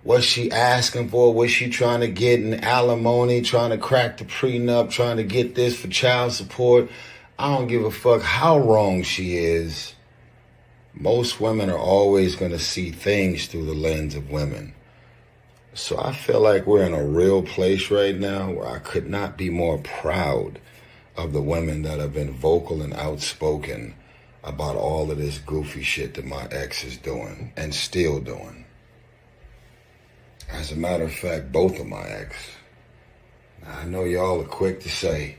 what she asking for, what she trying to get in alimony, trying to crack the prenup, trying to get this for child support. I don't give a fuck how wrong she is. Most women are always going to see things through the lens of women. So I feel like we're in a real place right now where I could not be more proud of the women that have been vocal and outspoken about all of this goofy shit that my ex is doing and still doing. As a matter of fact, both of my ex. Now, I know y'all are quick to say,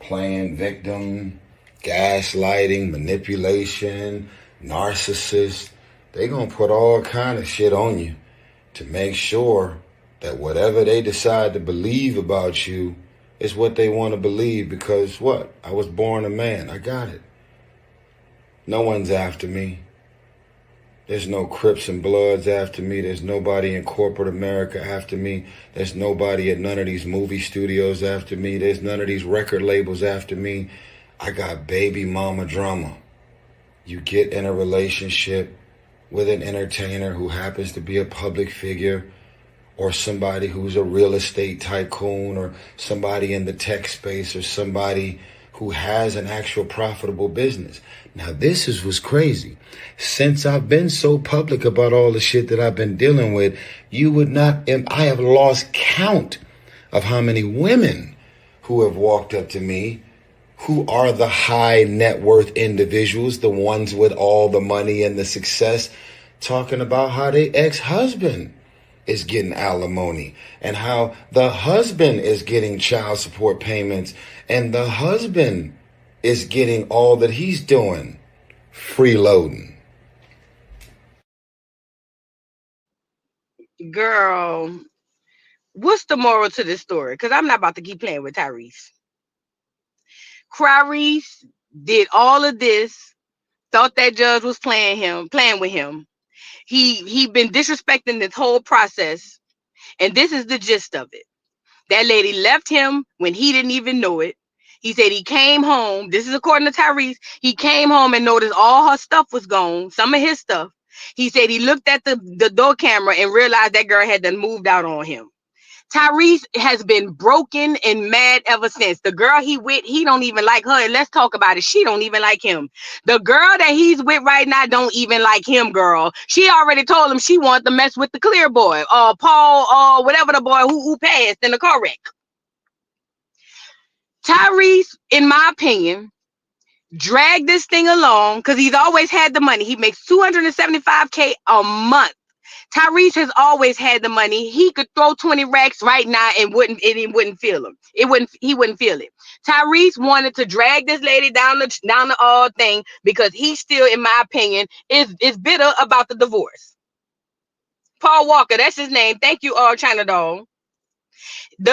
playing victim, gaslighting, manipulation, narcissist. They gonna put all kind of shit on you to make sure that whatever they decide to believe about you is what they want to believe, because what? I was born a man. I got it. No one's after me. There's no Crips and Bloods after me. There's nobody in corporate America after me. There's nobody at none of these movie studios after me. There's none of these record labels after me. I got baby mama drama. You get in a relationship with an entertainer who happens to be a public figure, or somebody who's a real estate tycoon, or somebody in the tech space, or somebody who has an actual profitable business. Now, this is what's crazy. Since I've been so public about all the shit that I've been dealing with, you would not, I have lost count of how many women who have walked up to me who are the high net worth individuals, the ones with all the money and the success, talking about how their ex-husband is getting alimony and how the husband is getting child support payments and the husband is getting all that he's doing, freeloading. Girl, what's the moral to this story? Because I'm not about to keep playing with Tyrese. Tyrese did all of this, thought that judge was playing with him. He been disrespecting this whole process, and this is the gist of it. That lady left him when he didn't even know it. He said he came home. This is according to Tyrese. He came home and noticed all her stuff was gone, some of his stuff. He said he looked at the door camera and realized that girl had done moved out on him. Tyrese has been broken and mad ever since. The girl he with, he don't even like her. And let's talk about it. She don't even like him. The girl that he's with right now don't even like him, girl. She already told him she wanted to mess with the clear boy, Paul, whatever the boy who passed in the car wreck. Tyrese, in my opinion, dragged this thing along because he's always had the money. He makes $275K a month. Tyrese has always had the money. He could throw 20 racks right now and it wouldn't feel him. He wouldn't feel it. Tyrese wanted to drag this lady down the thing because he still, in my opinion, is bitter about the divorce. Paul Walker, that's his name. Thank you, China Doll.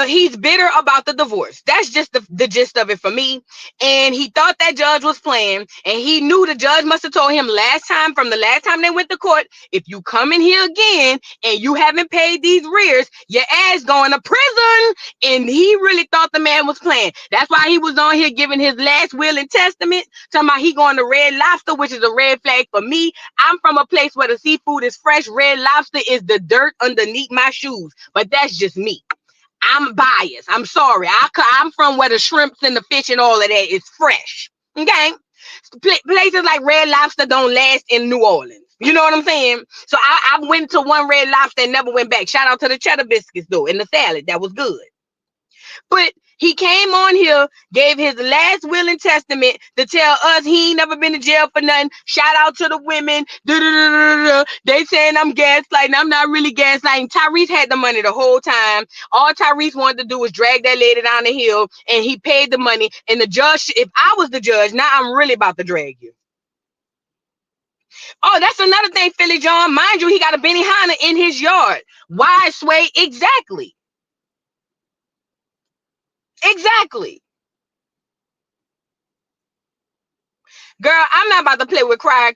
He's bitter about the divorce. That's just the gist of it for me. And he thought that judge was playing, and he knew the judge must have told him from the last time they went to court, if you come in here again and you haven't paid these rears, your ass going to prison. And he really thought the man was playing. That's why he was on here giving his last will and testament, talking about he going to Red Lobster, which is a red flag for me. I'm from a place where the seafood is fresh. Red Lobster is the dirt underneath my shoes, but that's just me. I'm biased. I'm sorry. I'm from where the shrimps and the fish and all of that is fresh. Okay? Places like Red Lobster don't last in New Orleans. You know what I'm saying? So I went to one Red Lobster and never went back. Shout out to the cheddar biscuits, though, and the salad. That was good. But he came on here, gave his last will and testament to tell us he ain't never been to jail for nothing. Shout out to the women. They saying I'm gaslighting. I'm not really gaslighting. Tyrese had the money the whole time. All Tyrese wanted to do was drag that lady down the hill, and he paid the money. And the judge, if I was the judge, now I'm really about to drag you. Oh, that's another thing, Philly John. Mind you, he got a Benihana in his yard. Why, Sway? Exactly. Exactly. Girl, I'm not about to play with Cry.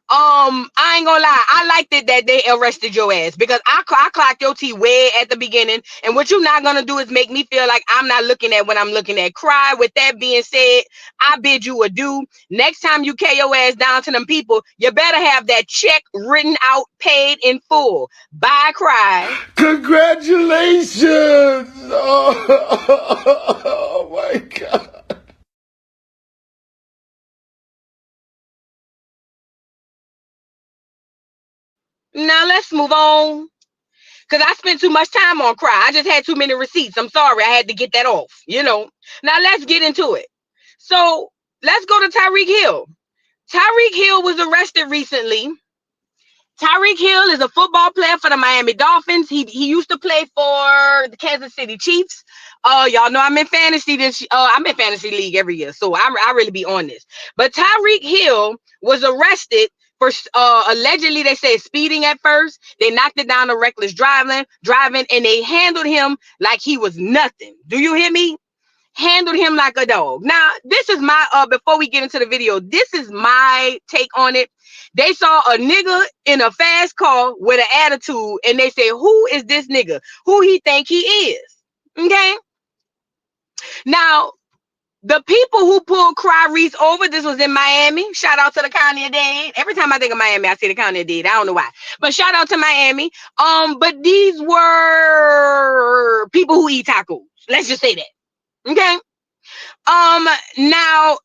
I ain't gonna lie. I liked it that they arrested your ass, because I clocked your tea way at the beginning. And what you're not gonna do is make me feel like I'm not looking at what I'm looking at. Cry. With that being said, I bid you adieu. Next time you carry your ass down to them people, you better have that check written out, paid in full. Bye, Cry. Congratulations! Oh my God. Now let's move on, because I spent too much time on Cry. I just had too many receipts. I'm sorry. I had to get that off, Now let's get into it. So let's go to Tyreek Hill. Tyreek Hill was arrested recently. Tyreek Hill is a football player for the Miami Dolphins. He used to play for the Kansas City Chiefs. Y'all know I'm in fantasy I'm in fantasy league every year, so I really be on this. But Tyreek Hill was arrested for allegedly, they say, speeding at first. They knocked it down to reckless driving, and they handled him like he was nothing. Do you hear me? Handled him like a dog. Now, this is my before we get into the video, this is my take on it. They saw a nigga in a fast car with an attitude, and they say, who is this nigga? Who he think he is? Okay. Now, the people who pulled Tyrese over, this was in Miami. Shout out to the county of Dade. Every time I think of Miami, I see the county of Dade. I don't know why, but shout out to Miami. But these were people who eat tacos. Let's just say that. Okay. Now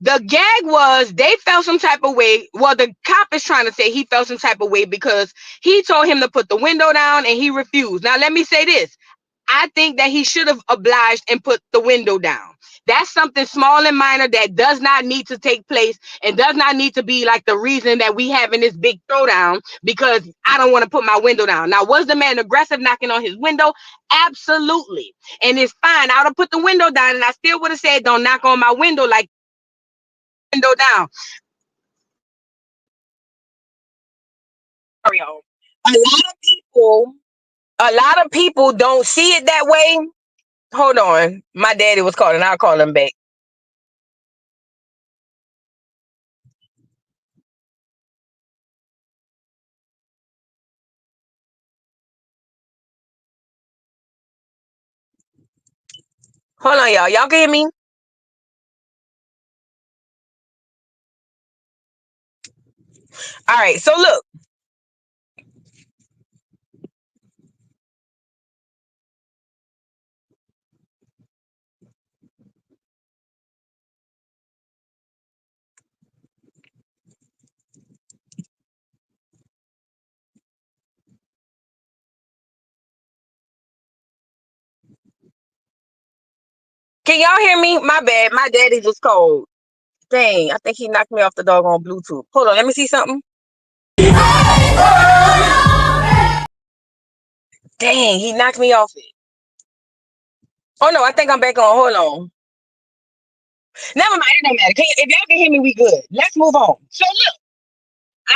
the gag was they felt some type of way. Well, the cop is trying to say he felt some type of way because he told him to put the window down and he refused. Now, let me say this. I think that he should have obliged and put the window down. That's something small and minor that does not need to take place and does not need to be like the reason that we having this big throwdown because I don't want to put my window down. Now, was the man aggressive knocking on his window? Absolutely. And it's fine. I would have put the window down and I still would have said, don't knock on my window, like window down. A lot of people don't see it that way. Hold on. My daddy was calling. I'll call him back. Hold on, y'all. Y'all can hear me? All right. So look. Can y'all hear me? My bad. My daddy just called. Dang. I think he knocked me off the doggone Bluetooth. Hold on. Let me see something. Dang. He knocked me off it. Oh, no. I think I'm back on. Hold on. Never mind. It don't matter. If y'all can hear me, we good. Let's move on. So look.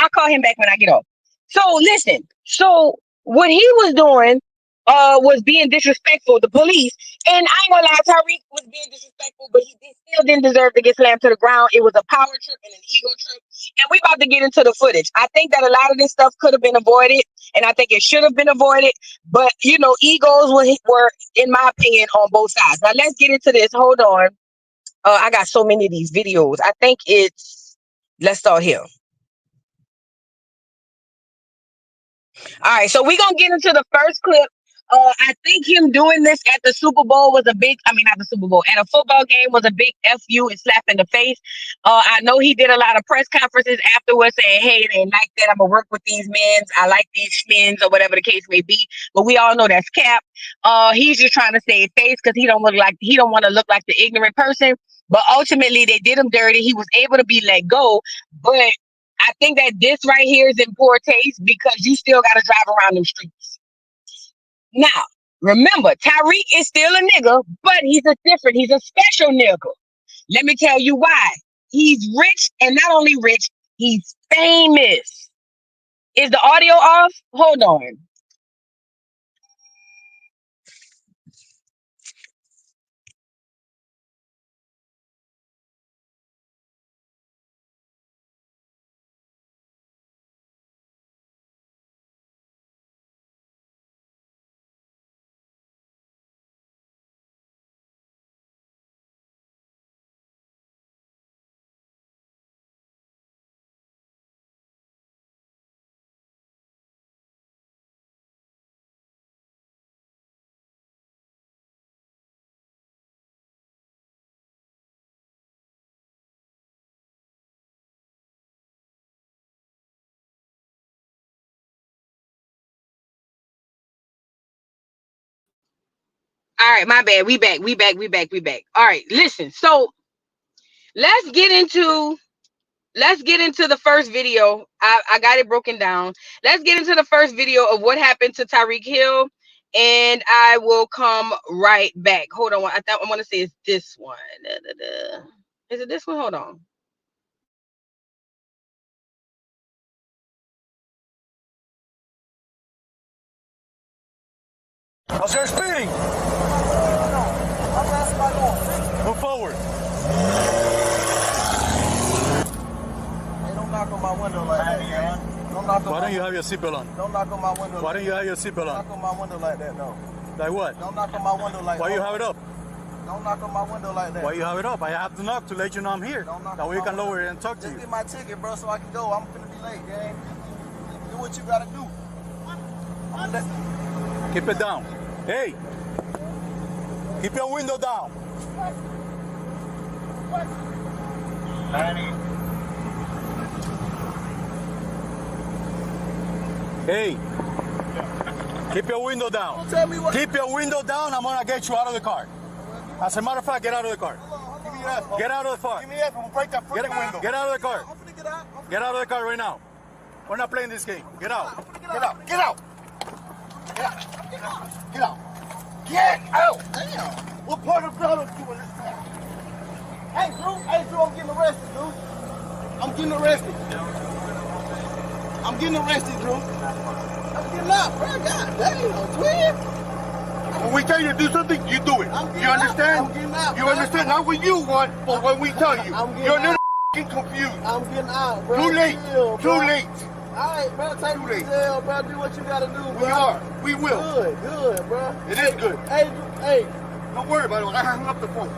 I'll call him back when I get off. So listen. So what he was doing was being disrespectful, the police. And I ain't gonna lie, Tyreek was being disrespectful, but he still didn't deserve to get slammed to the ground. It was a power trip and an ego trip. And we about to get into the footage. I think that a lot of this stuff could have been avoided, and I think it should have been avoided. But you know, egos were, in my opinion, on both sides. Now let's get into this. Hold on. I got so many of these videos. I think let's start here. All right, so we're gonna get into the first clip. I think him doing this at the Super Bowl was a big, I mean, not the Super Bowl, at a football game was a big FU and slap in the face. I know he did a lot of press conferences afterwards saying, hey, they like that. I'm going to work with these men. I like these schmins or whatever the case may be. But we all know that's cap. He's just trying to save face because he don't want to look like the ignorant person. But ultimately, they did him dirty. He was able to be let go. But I think that this right here is in poor taste because you still got to drive around them streets. Now, remember, Tyreek is still a nigga, but he's a special nigga. Let me tell you why. He's rich, and not only rich, he's famous. Is the audio off? Hold on. All right, my bad. We back. All right, listen. So let's get into the first video. I got it broken down. Let's get into the first video of what happened to Tyreek Hill, and I will come right back. Hold on. I want to say it's this one. Is it this one? Hold on. How's your speeding? Move forward. Hey, don't knock on my window like that, man. Don't knock on Why don't you have your seatbelt on? Don't knock on my window. Why don't you have your seatbelt Knock on? on my window like that, though. Like what? Don't knock on my window like that. Why you have it up? Don't knock on my window like that. Why you have it up? I have to knock to let you know I'm here. Don't knock That on way you my can window. lower it and talk to Just you. get my ticket, bro, so I can go. I'm finna be late, gang. Do what you gotta do. Keep it down. Hey! Keep your window down. Hey! Keep your window down. Don't tell me what. Keep your window down. I'm gonna get you out of the car. As a matter of fact, get out of the car. Give me that. Get out of the car. Give me that. I'm gonna break that freaking window. Get out of the car. I'm finna get out. Get out of the car right now. We're not playing this game. Get out. Get out. Get out. Get out. Get out. Get out. Get out. Damn. What part of blood are you in this town? Hey, Drew, I'm getting arrested, dude. I'm getting arrested. I'm getting arrested, Drew. I'm getting out, bro. God damn, twin. When we tell you to do something, you do it. You understand? I'm getting out, You bro. understand? Not when you want, but when we tell you. I'm getting You're out. not confused. I'm getting out, bro. Too late. Chill, Too bro. late. All right, bro. Take me to jail, bro. Do what you gotta do, bro. We are. We will. Good, bro. It is good. Hey, Drew, hey, Don't worry about it. I hung up the phone.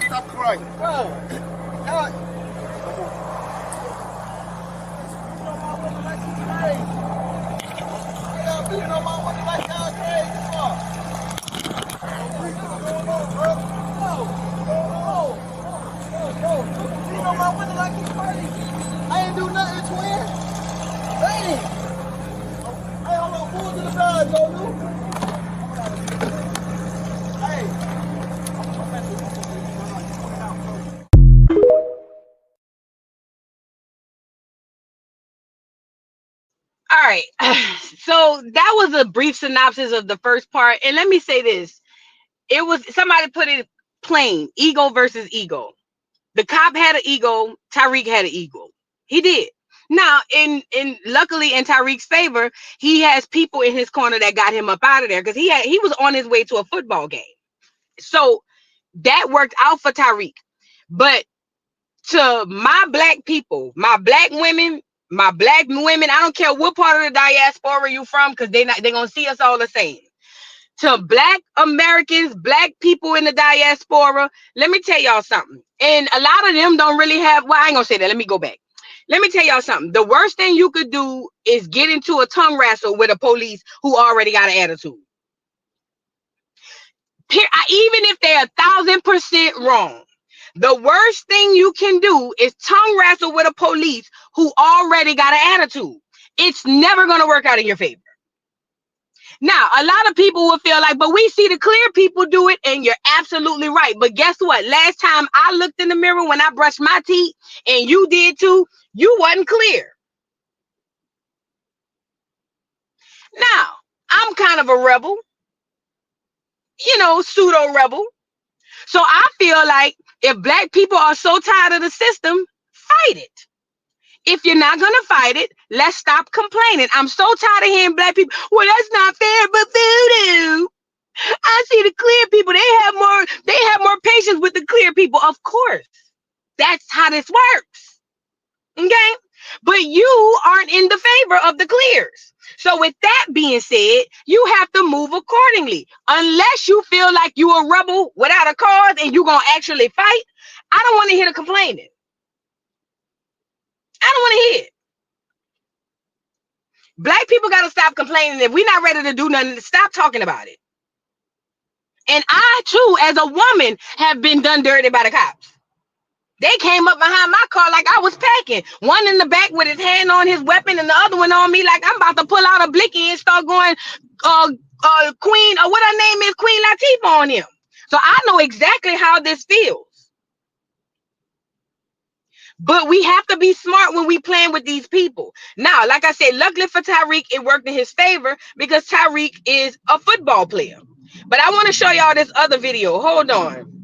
Stop crying. bro. Hey. I ain't do nothing, twin. Hey! Hey, hold on, pull to the side, Joe. Hey! All right. So that was a brief synopsis of the first part. And let me say this. It was, somebody put it plain, ego versus ego. The cop had an ego. Tyreek had an ego. He did. Now, in luckily in Tyreek's favor, he has people in his corner that got him up out of there because he was on his way to a football game. So that worked out for Tyreek. But to my black people, my black women, I don't care what part of the diaspora you from, because they're gonna see us all the same. To black Americans, black people in the diaspora, let me tell y'all something. And a lot of them don't really have, well, I ain't gonna say that. Let me go back. Let me tell y'all something. The worst thing you could do is get into a tongue wrestle with a police who already got an attitude. Even if they're 1,000% wrong, the worst thing you can do is tongue wrestle with a police who already got an attitude. It's never going to work out in your favor. Now, a lot of people will feel like, but we see the clear people do it, and you're absolutely right. But guess what? Last time I looked in the mirror when I brushed my teeth, and you did too, you wasn't clear. Now, I'm kind of a rebel, pseudo rebel. So I feel like if black people are so tired of the system, fight it. If you're not going to fight it, let's stop complaining. I'm so tired of hearing black people, well, that's not fair, but voodoo. I see the clear people. They have more patience with the clear people. Of course. That's how this works. Okay? But you aren't in the favor of the clears. So with that being said, you have to move accordingly. Unless you feel like you're a rebel without a cause and you're going to actually fight, I don't want to hear the complaining. I don't want to hear it. Black people got to stop complaining. If we're not ready to do nothing, stop talking about it. And I, too, as a woman, have been done dirty by the cops. They came up behind my car like I was packing. One in the back with his hand on his weapon and the other one on me like I'm about to pull out a blicky and start going Queen, or what her name is, Queen Latifah on him. So I know exactly how this feels. But we have to be smart when we playing with these people. Now, like I said, luckily for Tyreek, it worked in his favor because Tyreek is a football player. But I want to show y'all this other video. Hold on.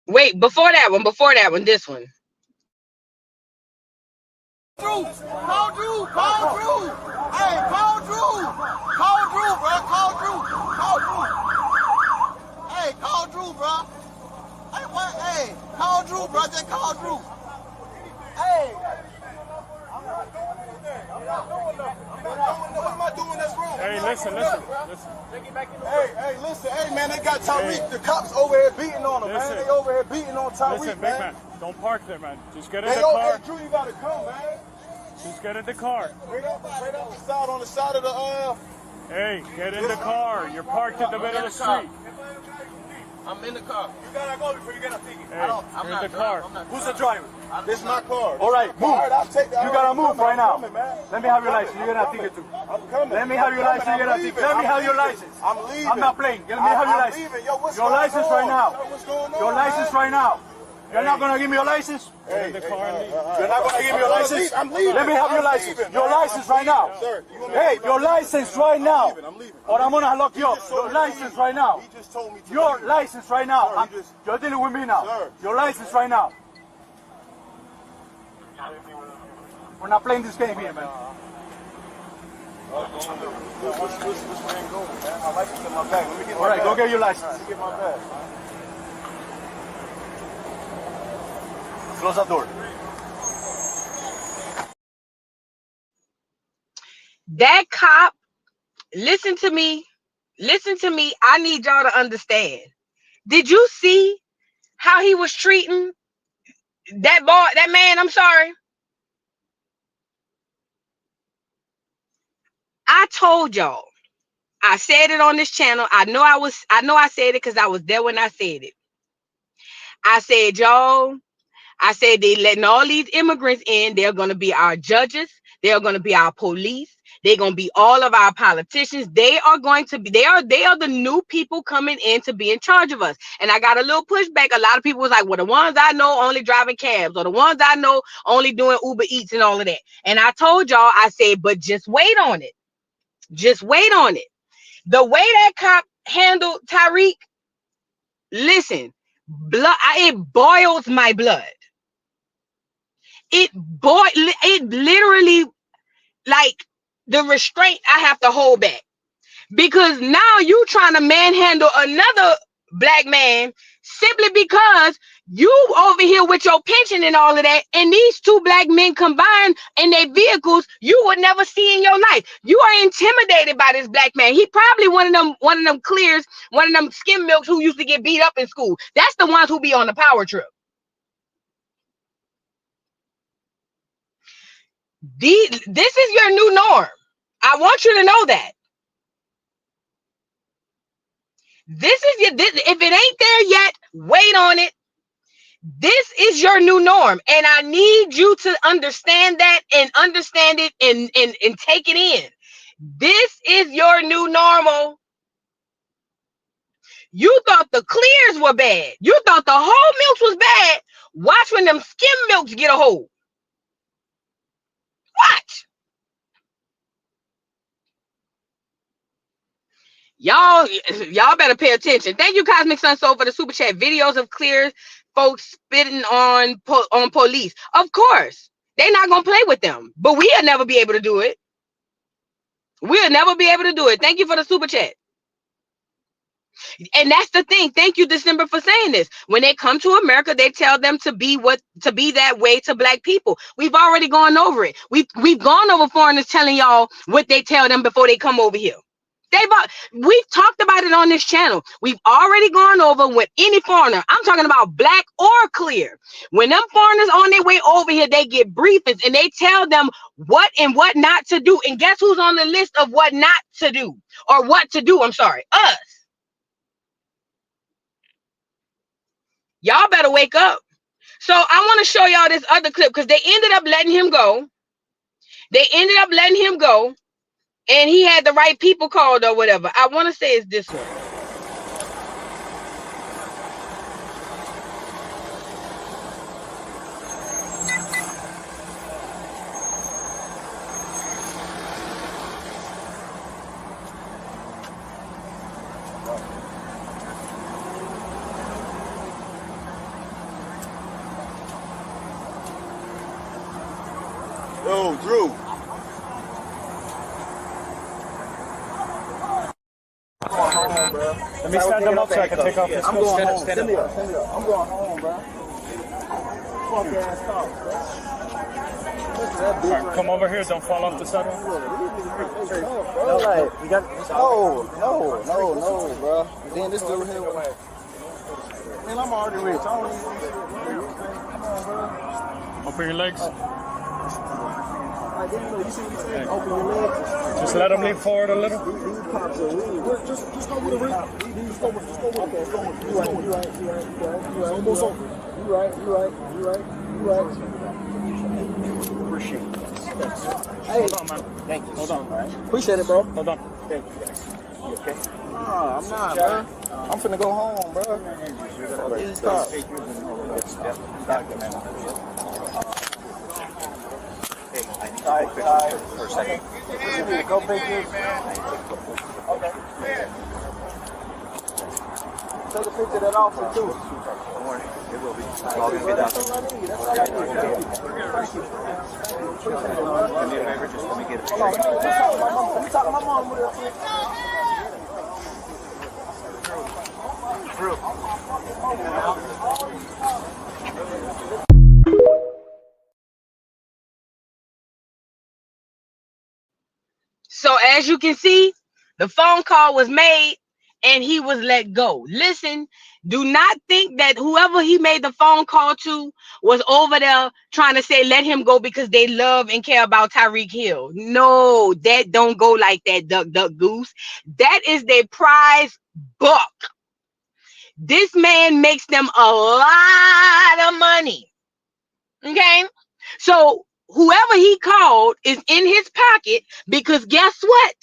Wait, before that one, this one. Call Drew. Hey, call Drew. Call Drew, bro. Call Drew. Hey, call Drew, bro. Hey, what? Hey, call Drew, bro. Just call Drew. Hey. I'm not doing anything. What am I doing that's wrong? Hey, listen. Hey, listen. Hey, man, they got Tyreek. The cops over here beating on him, man. They over here beating on Tyreek, Listen, man. big man, don't park there, man. Just get in the car. Hey, Drew, you gotta come, man. Just get in the car. Right up the side, on the side of the, Hey, get in the car. You're parked in the middle of the street. I'm in the car. You gotta go before you get a ticket. Hey, you're in the car. Who's the driver? This is my car. All right, move. All right, I'll take that. You gotta move right now. Coming, man. Let me have your license. You're gonna ticket too. I'm coming. Let me have your license. You're gonna ticket. Let me have your license. I'm leaving. I'm not playing. Let me have your license. Leaving. Yo, what's Your going license on? right now. Yo, what's going on, Your license man? right now. You're not gonna give me your license? Get in the car and leave. You're not gonna give me your license? I'm leaving. Let me have your license. Your license right now. Sir, Hey, your license right now. I'm leaving. Or I'm gonna lock you up. Your license right now. He just told me to Your leave. license right now. Sir, he just- You're dealing with me now. Sir. Your license right now. We're not playing this game here, man. What's man going, man? My license in my bag. Let me get my All right, bag. go get your license. Let me get my bag. Close that door. That cop, listen to me. I need y'all to understand. Did you see how he was treating that man? I'm sorry. I told y'all. I said it on this channel. I know I said it because I was there when I said it. I said, y'all, they letting all these immigrants in. They're going to be our judges. They're going to be our police. They're gonna be all of our politicians. They are going to be, they are the new people coming in to be in charge of us. And I got a little pushback. A lot of people was like, well, the ones I know only driving cabs, or the ones I know only doing Uber Eats and all of that. And I told y'all, I said, but just wait on it. Just wait on it. The way that cop handled Tyreek, listen, it boils my blood. It literally, like, the restraint I have to hold back, because now you trying to manhandle another black man simply because you over here with your pension and all of that, and these two black men combined in their vehicles you would never see in your life. You are intimidated by this black man. He probably one of them clears, one of them skim milks who used to get beat up in school. That's the ones who be on the power trip. This is your new norm. I want you to know that. If it ain't there yet, wait on it. This is your new norm, and I need you to understand that, and understand it, and take it in. This is your new normal. You thought the clears were bad. You thought the whole milks was bad. Watch when them skim milks get a hold. Watch. Y'all better pay attention. Thank you, Cosmic Sun Soul, for the super chat. Videos of clear folks spitting on police. Of course, they're not gonna play with them, but we'll never be able to do it. We'll never be able to do it. Thank you for the super chat. And that's the thing. Thank you, December, for saying this. When they come to America, they tell them to be that way to black people. We've already gone over it. We've gone over foreigners telling y'all what they tell them before they come over here. We've talked about it on this channel. We've already gone over with any foreigner. I'm talking about black or clear. When them foreigners on their way over here, they get briefings and they tell them what and what not to do. And guess who's on the list of what not to do, or what to do? I'm sorry, us. Y'all better wake up. So I want to show y'all this other clip, because they ended up letting him go. And he had the right people called or whatever. I want to say it's this one. Yo, Drew. Let me stand them up so I can take off this. I'm going home. Send me up. I'm going home, bro. Fuck ass talk, bro. Right, come over here. Don't fall off the sidewalk. No, bro. Then this dude here. Man, I'm already rich. I don't even. Come on, bro. Open your legs. Hey. Open your legs. Just let them lean forward a little. Just go with the ring. Just go with it. Okay, let's go with it. You right. Almost over. You right. Appreciate it. Hey. Hold on, man. Thank you. Hold on. All right. Appreciate it, bro. Hold on. Thank you. You okay? Nah, I'm not, bro. I'm finna go home, bro. These cars. All right. For a second. Go big this. Okay. Take a picture of that officer too. Good morning. It will be. I'll be down. That's all I need. Thank you. Appreciate it, man. Do me a favor, just let me get a picture. Let me talk to my mom real quick. So as you can see, the phone call was made and he was let go. Listen, do not think that whoever he made the phone call to was over there trying to say let him go because they love and care about Tyreek Hill. No, that don't go like that, duck goose. That is their prize buck. This man makes them a lot of money. Okay? So whoever he called is in his pocket, because guess what?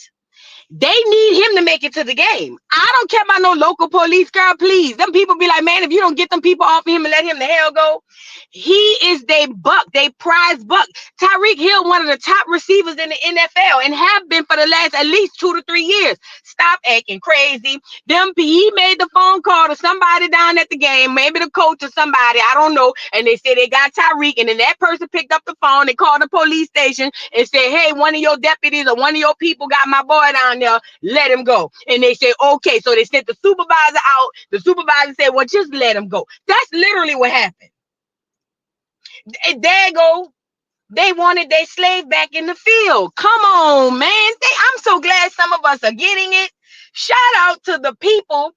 They need him to make it to the game. I don't care about no local police, girl, please. Them people be like, man, if you don't get them people off of him and let him the hell go, he is they buck, they prize buck. Tyreek Hill, one of the top receivers in the NFL, and have been for the last at least 2 to 3 years. Stop acting crazy. He made the phone call to somebody down at the game, maybe the coach or somebody, I don't know, and they said they got Tyreek, and then that person picked up the phone and called the police station and said, hey, one of your deputies or one of your people got my boy down there, let him go. And they said, okay. So they sent the supervisor out. The supervisor said, well, just let him go. That's literally what happened. There you go. They wanted their slave back in the field. Come on, man. I'm so glad some of us are getting it. Shout out to the people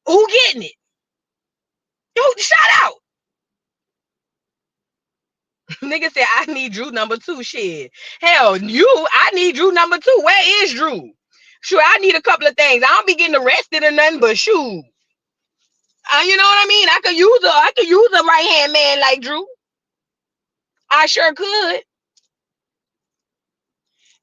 who getting it. Shout out. Nigga said, I need Drew number 2. Shit. Hell, I need Drew number 2. Where is Drew? Sure, I need a couple of things. I don't be getting arrested or nothing, but shoot. You know what I mean? I could use a right-hand man like Drew. I sure could.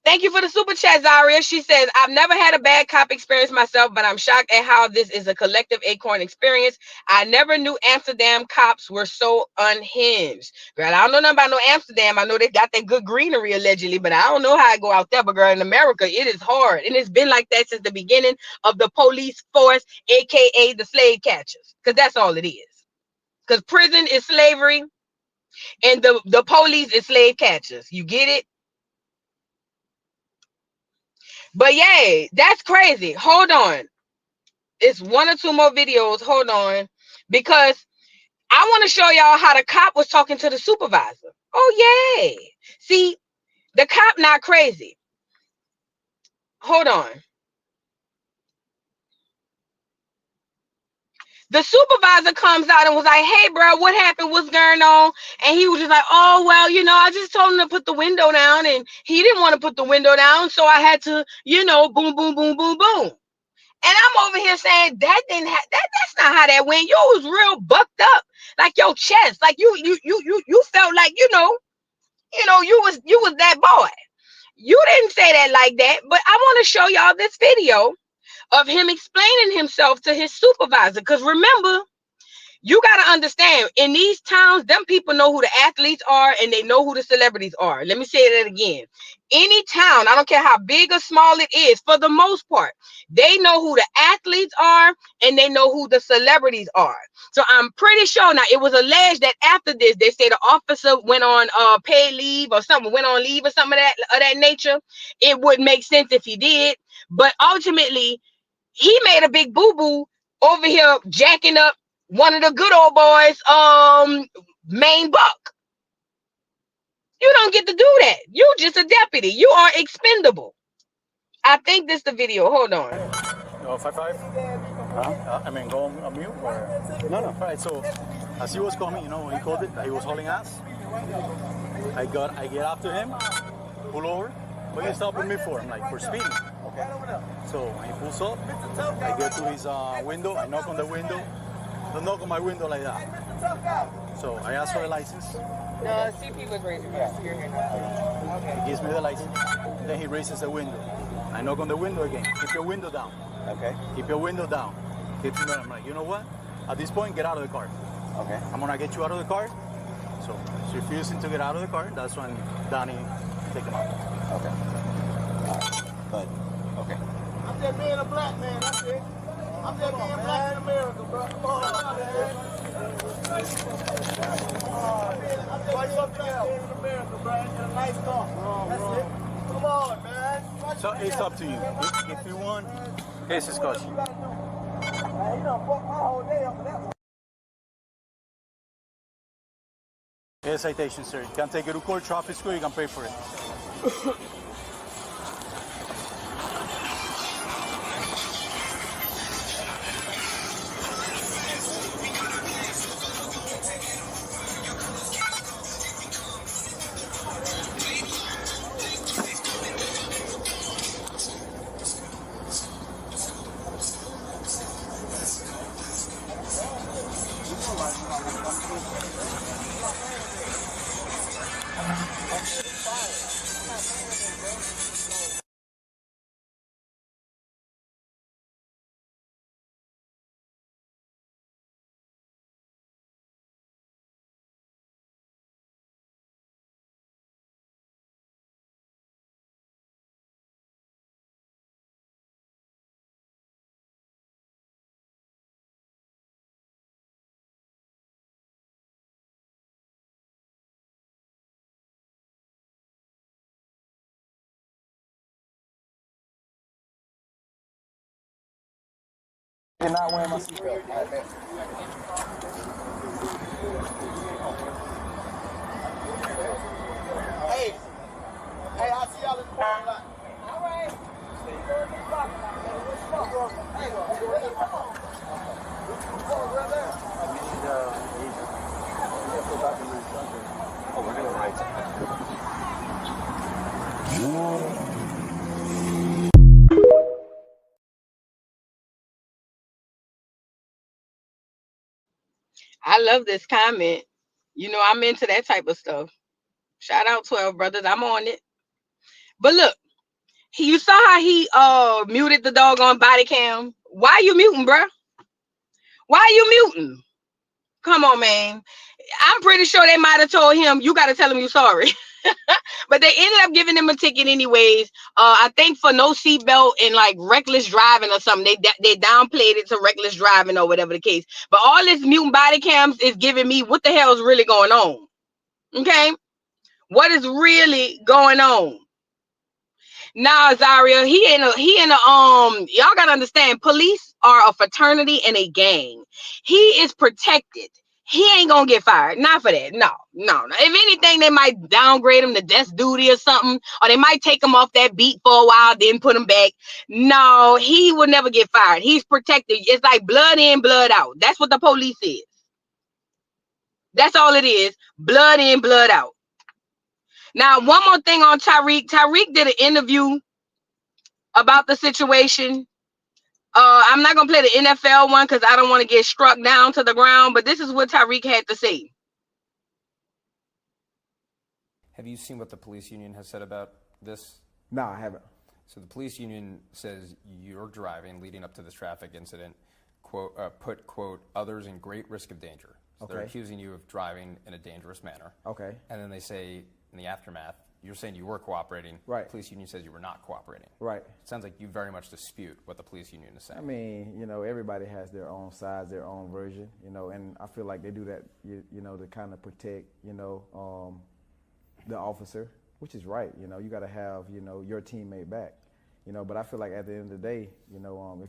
Thank you for the super chat, Zaria. She says, I've never had a bad cop experience myself, but I'm shocked at how this is a collective Acorn experience. I never knew Amsterdam cops were so unhinged. Girl, I don't know nothing about no Amsterdam. I know they got that good greenery allegedly, but I don't know how I go out there. But girl, in America, it is hard. And it's been like that since the beginning of the police force, aka the slave catchers. Because that's all it is. Because prison is slavery and the police is slave catchers. You get it? But yeah, that's crazy. Hold on. It's 1 or 2 more videos. Hold on. Because I want to show y'all how the cop was talking to the supervisor. Oh, yeah. See, the cop not crazy. Hold on. The supervisor comes out and was like, hey, bro, what happened? What's going on? And he was just like, oh, well, I just told him to put the window down, and he didn't want to put the window down. So I had to, boom, boom, boom, boom, boom. And I'm over here saying that's not how that went. You was real bucked up, like your chest, like you felt like you was that boy. You didn't say that like that, but I want to show y'all this video of him explaining himself to his supervisor. Because remember, you got to understand, in these towns, them people know who the athletes are and they know who the celebrities are. Let me say that again. Any town, I don't care how big or small it is, for the most part, they know who the athletes are and they know who the celebrities are. So I'm pretty sure now, it was alleged that after this, they say the officer went on paid leave or something, went on leave or something of that nature. It wouldn't make sense if he did. But ultimately, he made a big boo-boo over here jacking up one of the good old boys, main buck. You don't get to do that. You just a deputy. You are expendable. I think this the video. Hold on. 5-5? I mean, go on mute or? No. All right, so as he was coming, when he called it, that he was hauling ass. I get after him, pull over. What are you stopping me for? I'm like, for speeding. Okay. So when he pulls up, I get to his window, I knock on the window. Don't knock on my window like that. So I ask for a license. No, CP was raising your hand. Okay. He gives me the license. Then he raises the window. I knock on the window again. Keep your window down. Okay. Keep your window down. I'm like, you know what? At this point, get out of the car. Okay. I'm gonna get you out of the car. So he's refusing to get out of the car. That's when Donnie take him out. Okay. But okay. I'm just being a black man. That's it. I'm just being black in America, bro. Come on, man. Why you up there in America, bro? In a nice car. That's it. Come on, man. So it's up to you. If you want, here's his caution. You done fucked my whole day up for that one. Here's a citation, sir. You can take it to court, traffic school, you can pay for it. You're not wearing my seatbelt. All right, man. Hey, I'll see y'all in the parking lot. All right. Hey, come on. Oh, we're going right. I love this comment. You know, I'm into that type of stuff. Shout out 12 brothers. I'm on it. But look, you saw how he muted the doggone body cam. Why you muting, bruh? Why you muting? Come on, man. I'm pretty sure they might have told him, you got to tell him you're sorry. But they ended up giving him a ticket anyways. I think for no seatbelt and like reckless driving or something. They downplayed it to reckless driving or whatever the case. But all this mutant body cams is giving me what the hell is really going on. Okay? What is really going on? Nah, Zaria, he in a y'all gotta understand, police are a fraternity and a gang. He is protected. He ain't gonna get fired. Not for that. No. If anything, they might downgrade him to desk duty or something, or they might take him off that beat for a while, then put him back. No, he will never get fired. He's protected. It's like blood in, blood out. That's what the police is. That's all it is. Blood in, blood out. Now, one more thing on Tyreek. Tyreek did an interview about the situation. I'm not gonna play the NFL one because I don't want to get struck down to the ground, but this is what Tyreek had to say. Have you seen what the police union has said about this? No, I haven't. So the police union says you're driving leading up to this traffic incident, quote, put, quote, others in great risk of danger. So Okay. They're accusing you of driving in a dangerous manner. Okay. And then they say in the aftermath, you're saying you were cooperating. Right. The police union says you were not cooperating. Right. It sounds like you very much dispute what the police union is saying. I mean, you know, everybody has their own sides, their own version, you know, and I feel like they do that, you know, to kind of protect, you know, the officer, which is right. You know, you got to have, you know, your teammate back, you know, but I feel like at the end of the day, you know,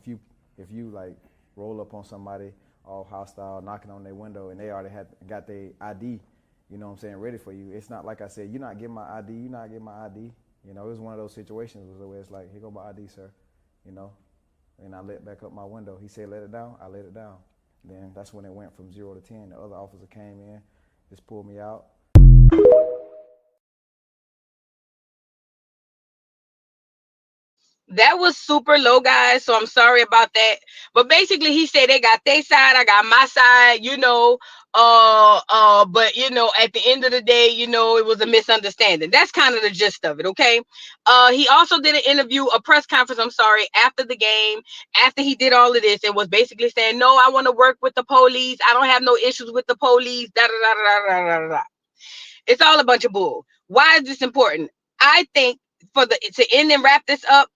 if you like roll up on somebody all hostile, knocking on their window, and they already got their ID, you know what I'm saying, ready for you. It's not like I said, you're not getting my ID, you're not getting my ID. You know, it was one of those situations where it's like, here go my ID, sir, you know. And I let back up my window. He said, let it down. I let it down. Then that's when it went from 0 to 10. The other officer came in, just pulled me out. That was super low, guys, so I'm sorry about that. But basically, he said they got their side, I got my side, you know. But you know, at the end of the day, you know, it was a misunderstanding. That's kind of the gist of it, okay? He also did an interview, a press conference, I'm sorry, after the game, after he did all of this, and was basically saying, no, I want to work with the police. I don't have no issues with the police. Da da da da da da da. It's all a bunch of bull. Why is this important? I think to end and wrap this up,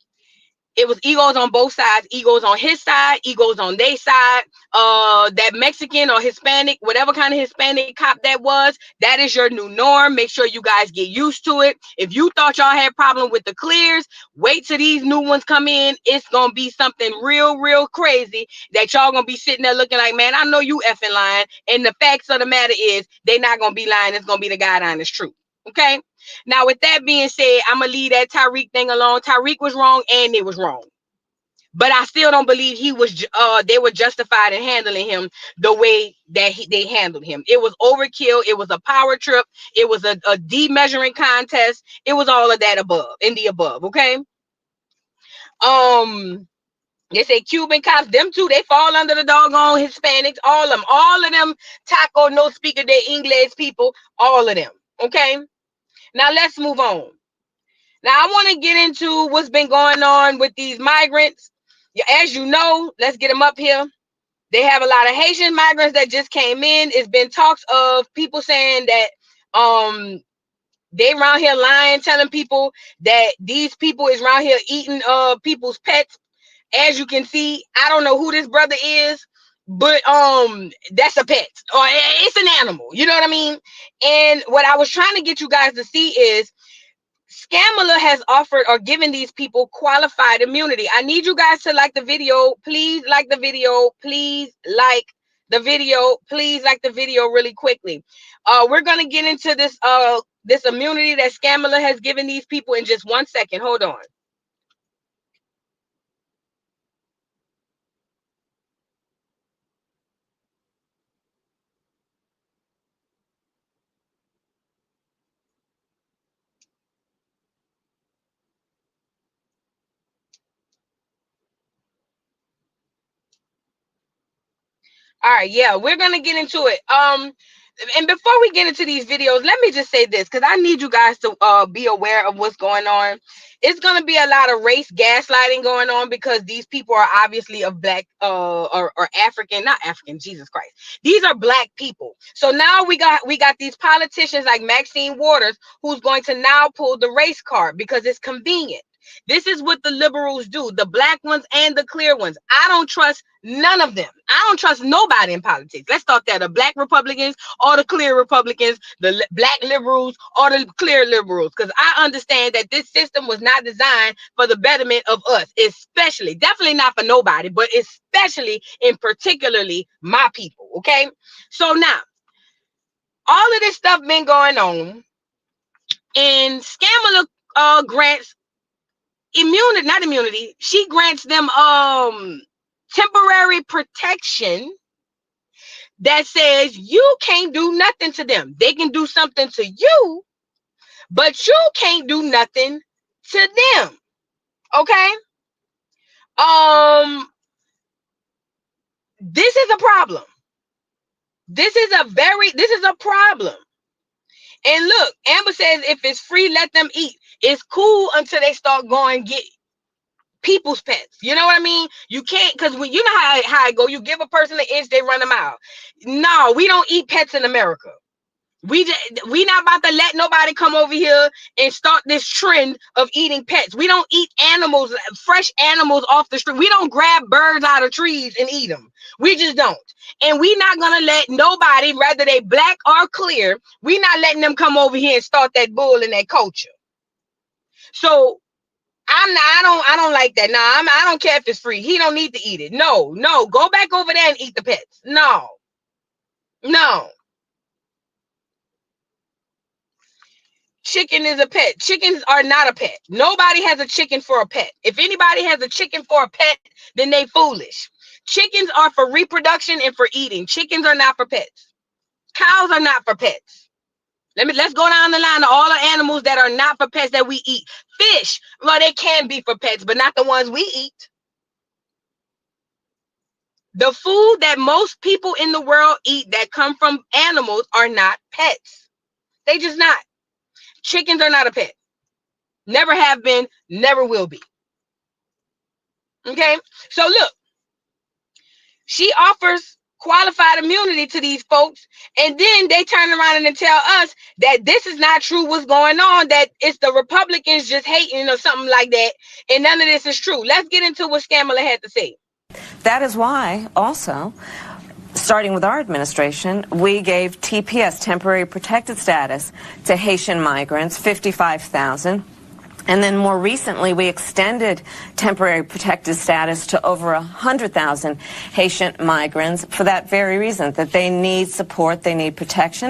it was egos on both sides, egos on his side, egos on their side. That Mexican or Hispanic, whatever kind of Hispanic cop that was, that is your new norm. Make sure you guys get used to it. If you thought y'all had problem with the clears, wait till these new ones come in. It's gonna be something real crazy that y'all gonna be sitting there looking like, man, I know you effing lying. And the facts of the matter is, they not gonna be lying. It's gonna be the God honest truth. Okay. Now, with that being said, I'm gonna leave that Tyreek thing alone. Tyreek was wrong, and they was wrong. But I still don't believe they were justified in handling him the way that they handled him. It was overkill. It was a power trip. It was a demeasuring contest. It was all of that above, in the above. Okay. They say Cuban cops, them too, they fall under the doggone Hispanics. All of them taco no speaker their English people. All of them. Okay. Now let's move on. Now I want to get into what's been going on with these migrants. As you know, let's get them up here. They have a lot of Haitian migrants that just came in. It's been talks of people saying that they around here lying, telling people that these people is around here eating people's pets. As you can see, I don't know who this brother is, but that's a pet or it's an animal. You know what I mean? And what I was trying to get you guys to see is, Kamala has offered or given these people qualified immunity. I need you guys to like the video. Please like the video. Please like the video. Please like the video really quickly. We're gonna get into this immunity that Kamala has given these people in just 1 second. Hold on. All right, yeah, we're gonna get into it. And before we get into these videos, let me just say this, because I need you guys to be aware of what's going on. It's gonna be a lot of race gaslighting going on because these people are obviously of black or African, not African, Jesus Christ. These are black people. So now we got these politicians like Maxine Waters who's going to now pull the race card because it's convenient. This is what the liberals do, the black ones and the clear ones. I don't trust none of them. I don't trust nobody in politics. Let's start there. The black Republicans or the clear Republicans, the black liberals or the clear liberals. Because I understand that this system was not designed for the betterment of us, especially, definitely not for nobody, but especially and particularly my people. Okay. So now, all of this stuff been going on, and Kamala grants immunity, not immunity. She grants them temporary protection that says you can't do nothing to them. They can do something to you, but you can't do nothing to them. Okay? This is a problem. This is a problem. And look, Amber says if it's free, let them eat. It's cool until they start going get people's pets. You know what I mean? You can't, because when you know how I go, you give a person an inch, they run a mile. No, we don't eat pets in America. We not about to let nobody come over here and start this trend of eating pets. We don't eat animals, fresh animals off the street. We don't grab birds out of trees and eat them. We just don't. And we not gonna let nobody, whether they black or clear, we not letting them come over here and start that bull in that culture. So I don't like that. No, I don't care if it's free. He don't need to eat it. No, go back over there and eat the pets. No. Chicken is a pet. Chickens are not a pet. Nobody has a chicken for a pet. If anybody has a chicken for a pet, then they foolish. Chickens are for reproduction and for eating. Chickens are not for pets. Cows are not for pets. Let's go down the line of all the animals that are not for pets that we eat. Fish, well, they can be for pets, but not the ones we eat. The food that most people in the world eat that come from animals are not pets. They just not. Chickens are not a pet. Never have been, never will be. Okay? So look, she offers qualified immunity to these folks, and then they turn around and tell us that this is not true, what's going on, that it's the Republicans just hating or something like that, and none of this is true. Let's get into what Kamala had to say. That is why, also, starting with our administration, we gave TPS, temporary protected status, to Haitian migrants, 55,000. And then more recently, we extended temporary protected status to over 100,000 Haitian migrants for that very reason, that they need support, they need protection.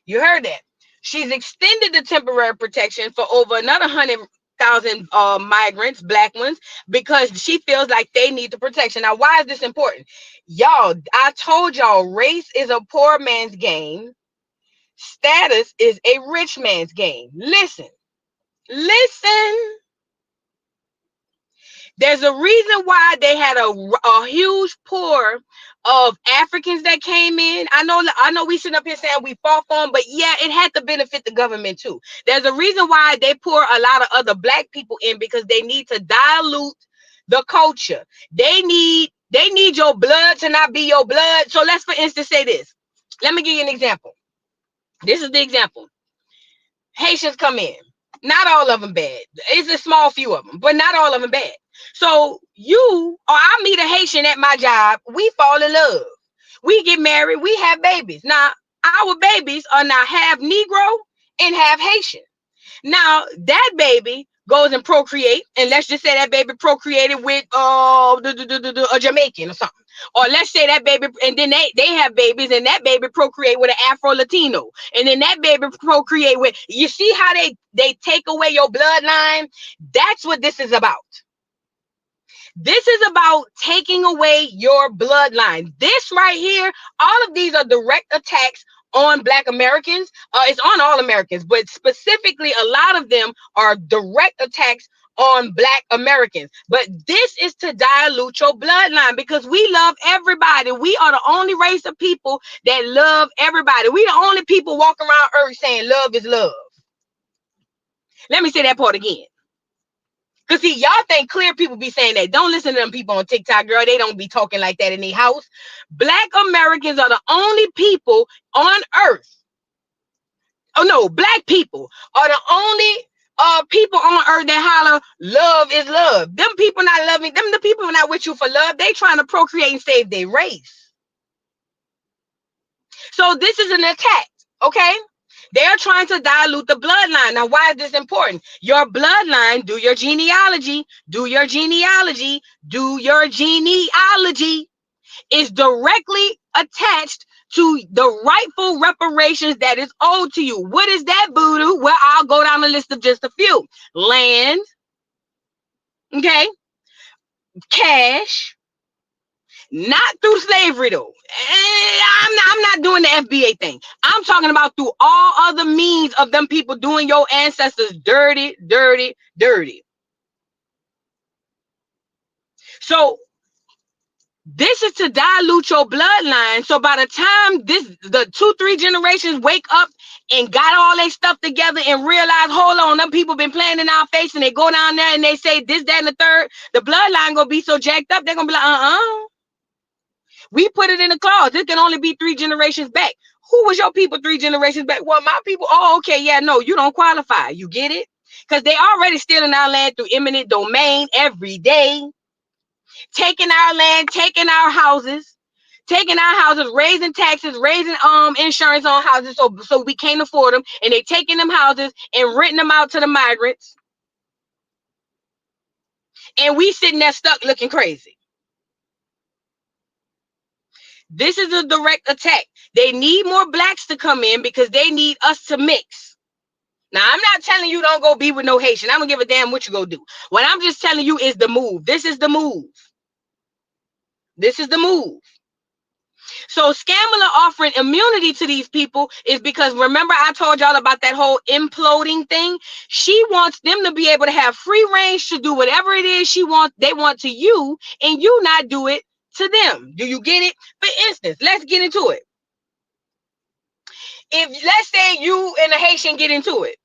You heard that. She's extended the temporary protection for over another 100,000 migrants, black ones, because she feels like they need the protection. Now, why is this important? Y'all, I told y'all race is a poor man's game. Status is a rich man's game. Listen. There's a reason why they had a huge pour of Africans that came in. I know we sit up here saying we fought for them, but yeah, it had to benefit the government too. There's a reason why they pour a lot of other black people in, because they need to dilute the culture. They need your blood to not be your blood. So let's, for instance, say this. Let me give you an example. This is the example. Haitians come in. Not all of them bad. It's a small few of them, but not all of them bad. So you or I meet a Haitian at my job. We fall in love. We get married. We have babies. Now, our babies are now half Negro and half Haitian. Now that baby goes and procreate, and let's just say that baby procreated with a Jamaican or something. Or let's say that baby, and then they have babies, and that baby procreate with an Afro Latino, and then that baby procreate with. You see how they take away your bloodline? That's what this is about. This is about taking away your bloodline. This right here, all of these are direct attacks on Black Americans. It's on all Americans, but specifically a lot of them are direct attacks on Black Americans. But this is to dilute your bloodline because we love everybody. We are the only race of people that love everybody. We the only people walking around earth saying love is love. Let me say that part again. Because see, y'all think clear people be saying that. Don't listen to them people on TikTok, girl. They don't be talking like that in their house. Black Americans are the only people on earth. Oh no, Black people are the only people on earth that holler love is love. Them people not loving them, the people not with you for love. They trying to procreate and save their race. So this is an attack, okay? They're trying to dilute the bloodline. Now, why is this important? Your bloodline, do your genealogy, is directly attached to the rightful reparations that is owed to you. What is that, voodoo? Well, I'll go down the list of just a few. Land, okay? Cash, not through slavery though. I'm not doing the FBA thing. I'm talking about through all other means of them people doing your ancestors dirty. So this is to dilute your bloodline. So by the time the 2-3 generations wake up and got all their stuff together and realize, hold on, them people been playing in our face, and they go down there and they say this, that, and the third, the bloodline gonna be so jacked up, they're gonna be like, we put it in the clause. It can only be 3 generations back. Who was your people 3 generations back? Well, my people. Oh, okay. Yeah, no, you don't qualify. You get it? Because they already stealing our land through eminent domain every day. Taking our land, taking our houses, raising taxes, raising insurance on houses so we can't afford them. And they taking them houses and renting them out to the migrants. And we sitting there stuck looking crazy. This is a direct attack. They need more Blacks to come in because they need us to mix. Now, I'm not telling you don't go be with no Haitian. I don't give a damn what you go do. What I'm just telling you is the move. This is the move. So Kamala offering immunity to these people is because, remember, I told y'all about that whole imploding thing. She wants them to be able to have free range to do whatever it is they want to you, and you not do it to them. Do you get it? For instance, let's get into it. If let's say you and a Haitian get into it,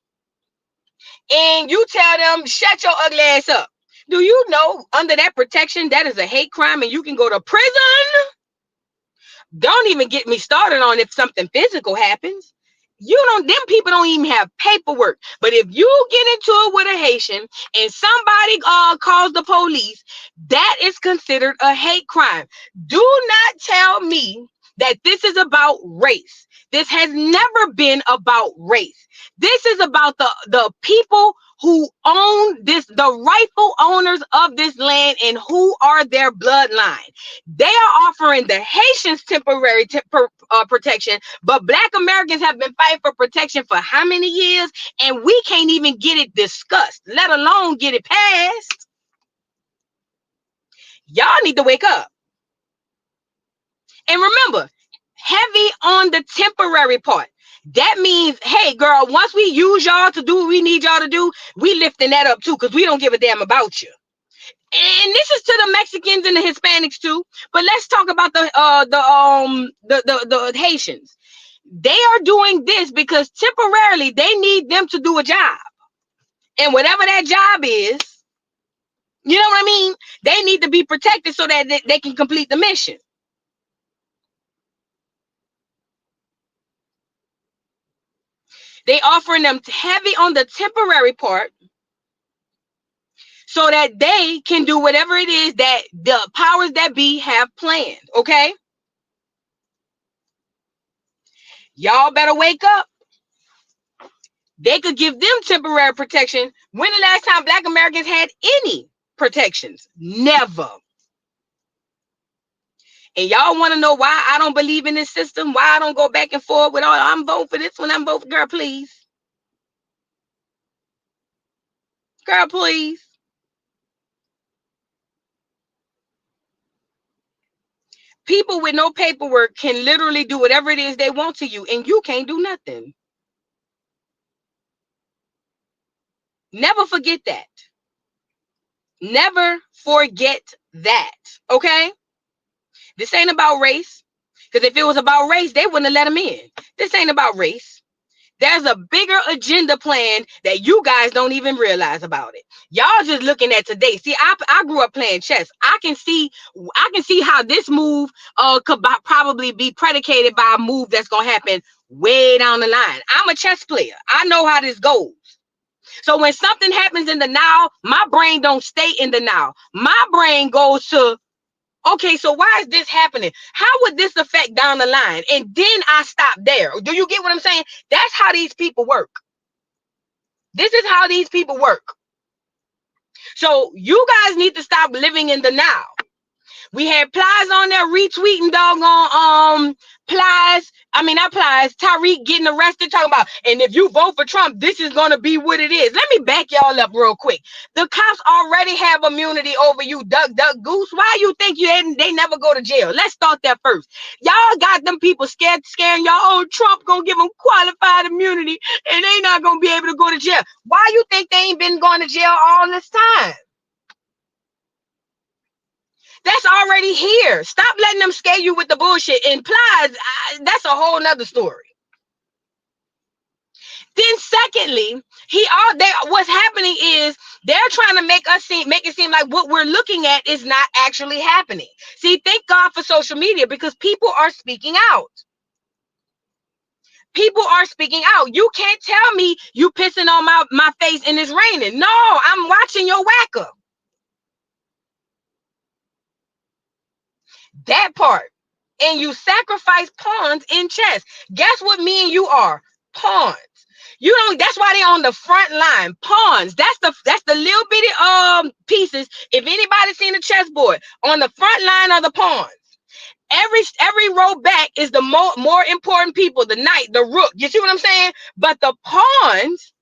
and you tell them, shut your ugly ass up. Do you know under that protection, that is a hate crime and you can go to prison? Don't even get me started on if something physical happens. Them people don't even have paperwork. But if you get into it with a Haitian and somebody calls the police, that is considered a hate crime. Do not tell me that this is about race. This has never been about race. This is about the people who own this, the rightful owners of this land, and who are their bloodline. They are offering the Haitians temporary protection, but Black Americans have been fighting for protection for how many years? And we can't even get it discussed, let alone get it passed. Y'all need to wake up. And remember, heavy on the temporary part. That means, hey, girl, once we use y'all to do what we need y'all to do, we lifting that up too, because we don't give a damn about you. And this is to the Mexicans and the Hispanics too. But let's talk about the Haitians. They are doing this because temporarily they need them to do a job. And whatever that job is, you know what I mean? They need to be protected so that they can complete the mission. They offering them heavy on the temporary part so that they can do whatever it is that the powers that be have planned, okay? Y'all better wake up. They could give them temporary protection. When the last time Black Americans had any protections? Never. And y'all want to know why I don't believe in this system? Why I don't go back and forth with all, I'm voting for this one, I'm voting for, girl, please. Girl, please. People with no paperwork can literally do whatever it is they want to you, and you can't do nothing. Never forget that. Never forget that. Okay? This ain't about race. Because if it was about race, they wouldn't have let them in. This ain't about race. There's a bigger agenda plan that you guys don't even realize about it. Y'all just looking at today. See, I grew up playing chess. I can see how this move could probably be predicated by a move that's gonna happen way down the line. I'm a chess player. I know how this goes. So when something happens in the now, my brain don't stay in the now. My brain goes to, okay, so why is this happening? How would this affect down the line? And then I stop there. Do you get what I'm saying? That's how these people work. This is how these people work. So you guys need to stop living in the now. We had Plies on there retweeting doggone not Plies, Tyreek getting arrested, talking about, and if you vote for Trump, this is gonna be what it is. Let me back y'all up real quick. The cops already have immunity over you, duck, goose. Why you think they never go to jail? Let's start there first. Y'all got them people scaring y'all, oh, Trump gonna give them qualified immunity and they not gonna be able to go to jail. Why you think they ain't been going to jail all this time? That's already here. Stop letting them scare you with the bullshit. And Plies, that's a whole nother story. Then secondly, what's happening is they're trying to make it seem like what we're looking at is not actually happening. See, thank God for social media, because people are speaking out. People are speaking out. You can't tell me you pissing on my face and it's raining. No, I'm watching your whack up. That part. And you sacrifice pawns in chess. Guess what me and you are? Pawns. You don't, that's why they on the front line. Pawns. That's the little bitty pieces. If anybody's seen a chessboard, on the front line are the pawns. Every row back is the more important people, the knight, the rook. You see what I'm saying? But the pawns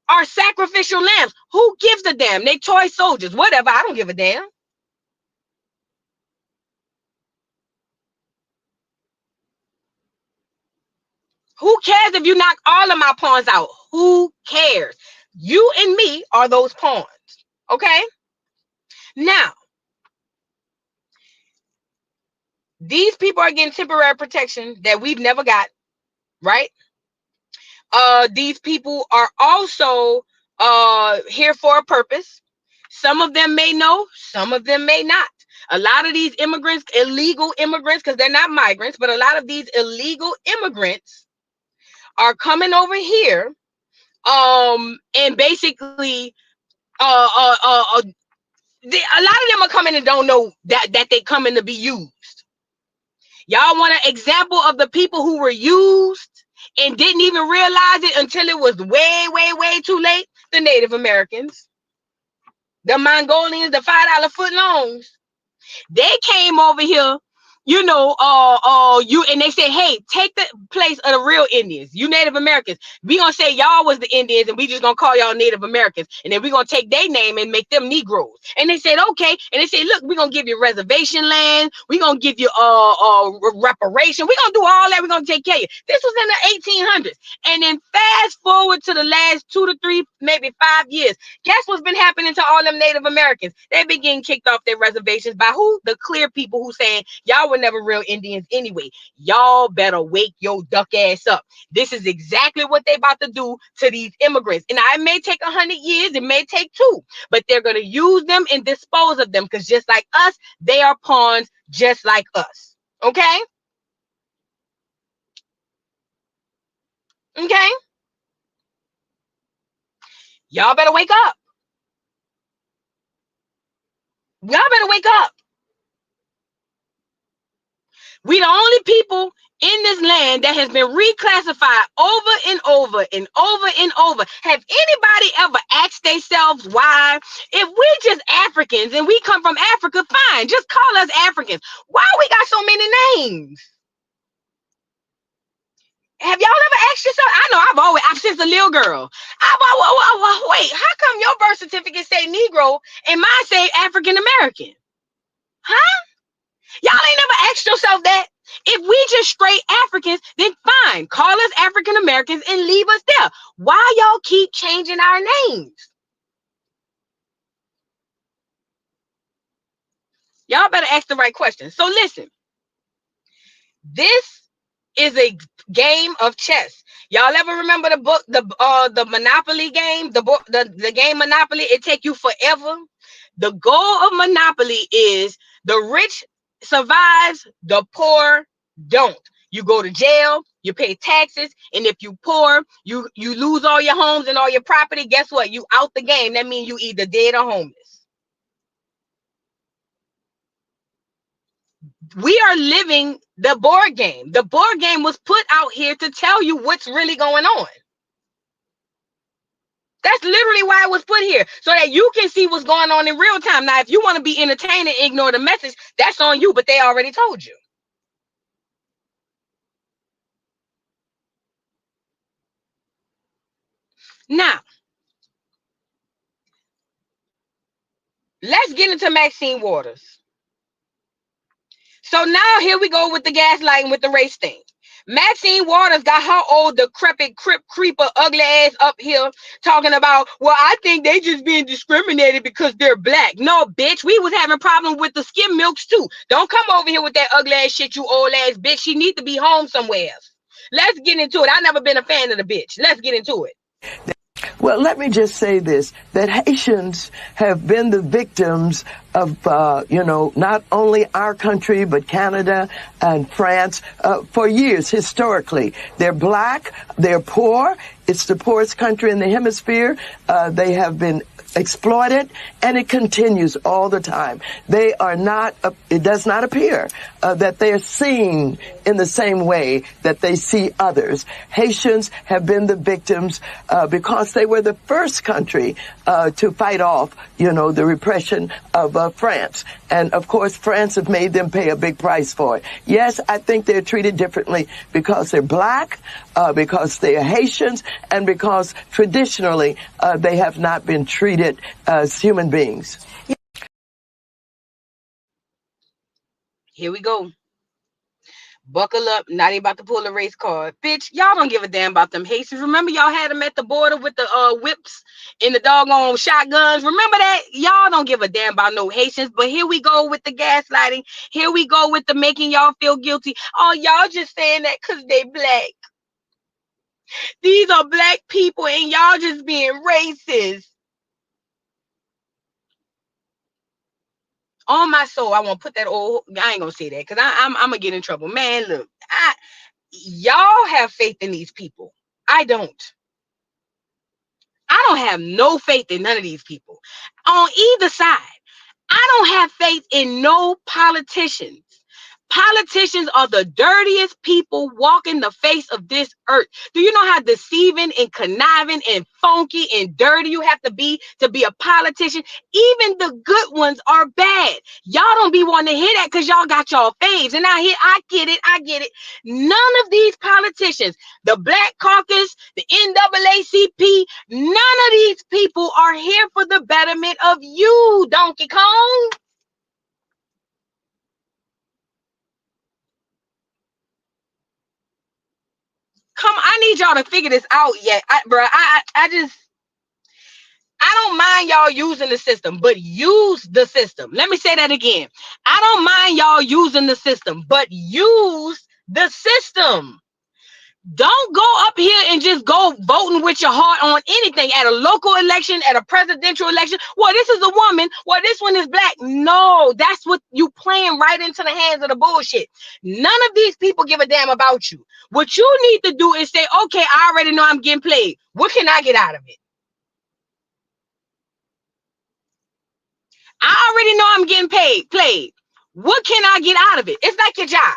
are sacrificial lambs. Who gives a damn? They toy soldiers. Whatever. I don't give a damn. Who cares if you knock all of my pawns out? Who cares? You and me are those pawns. Okay? Now, these people are getting temporary protection that we've never got, right? These people are also here for a purpose. Some of them may know, some of them may not. A lot of these immigrants, illegal immigrants, because they're not migrants, but a lot of these illegal immigrants are coming over here and basically a lot of them are coming and don't know that they coming to be used. Y'all want an example of the people who were used and didn't even realize it until it was way too late? The Native Americans, the Mongolians, the $5 foot longs. They came over here, and they said, hey, take the place of the real Indians. You Native Americans. We gonna say y'all was the Indians and we just gonna call y'all Native Americans. And then we gonna take their name and make them Negroes. And they said, okay. And they said, look, we gonna give you reservation land. We gonna give you reparation. We gonna do all that. We gonna take care of you. This was in the 1800s. And then fast forward to the last 2 to 3, maybe 5 years. Guess what's been happening to all them Native Americans? They been getting kicked off their reservations by who? The clear people who saying y'all were never real Indians anyway. Y'all better wake your duck ass up. This is exactly what they about to do to these immigrants. And it may take 100 years, it may take 2, but they're gonna use them and dispose of them, because just like us, they are pawns just like us. Okay? Okay? Y'all better wake up. Y'all better wake up. We the only people in this land that has been reclassified over and over and over and over. Have anybody ever asked themselves why? If we just Africans and we come from Africa, fine, just call us Africans. Why we got so many names? Have y'all ever asked yourself? I know I've since a little girl. Wait, how come your birth certificate say Negro and mine say African American? Huh? Y'all ain't never asked yourself that? If we just straight Africans, then fine, call us African Americans and leave us there. Why y'all keep changing our names? Y'all better ask the right questions. So listen, this is a game of chess. Y'all ever remember the book, the Monopoly game, the game Monopoly? It take you forever. The goal of Monopoly is the rich survives, the poor don't. You go to jail, you pay taxes, and if you poor, you lose all your homes and all your property. Guess what? You out the game. That means you either dead or homeless. We are living the board game. The board game was put out here to tell you what's really going on. That's literally why it was put here, so that you can see what's going on in real time. Now, if you want to be entertained and ignore the message, that's on you, but they already told you. Now, let's get into Maxine Waters. So now here we go with the gaslighting with the race thing. Maxine Waters got her old decrepit creeper ugly ass up here talking about, well, I think they just being discriminated because they're black. No, bitch, we was having problems with the skim milks too. Don't come over here with that ugly ass shit, you old ass bitch. She need to be home somewhere else. Let's get into it. I never been a fan of the bitch. Let's get into it. Well, let me just say this, that Haitians have been the victims of, not only our country, but Canada and France for years, historically. They're black, they're poor. It's the poorest country in the hemisphere. They have been exploited, and it continues all the time. They are not, it does not appear that they are seen in the same way that they see others. Haitians have been the victims because they were the first country to fight off, the repression of France. And of course, France have made them pay a big price for it. Yes, I think they're treated differently because they're black, because they are Haitians, and because traditionally they have not been treated as human beings. Here we go. Buckle up. Now they about to pull a race card. Bitch, y'all don't give a damn about them Haitians. Remember y'all had them at the border with the whips and the doggone shotguns? Remember that? Y'all don't give a damn about no Haitians. But here we go with the gaslighting. Here we go with the making y'all feel guilty. Oh, y'all just saying that because they black. These are black people and y'all just being racist. On my soul, I won't put that old. I ain't gonna say that because I'm gonna get in trouble. Man, look, y'all have faith in these people. I don't. I don't have no faith in none of these people. On either side, I don't have faith in no politicians. Politicians are the dirtiest people walking the face of this earth. Do you know how deceiving and conniving and funky and dirty you have to be a politician? Even the good ones are bad. Y'all don't be wanting to hear that because y'all got y'all faves. And I get it. None of these politicians, the Black Caucus, the NAACP, none of these people are here for the betterment of you, Donkey Kong. Come, I need y'all to figure this out yet. I don't mind y'all using the system, but use the system. Let me say that again. I don't mind y'all using the system, but use the system. Don't go up here and just go voting with your heart on anything at a local election, at a presidential election. Well, this is a woman. Well, this one is black. No, that's what you playing right into the hands of the bullshit. None of these people give a damn about you. What you need to do is say, okay, I already know I'm getting played. What can I get out of it? I already know I'm getting played. What can I get out of it? It's like your job.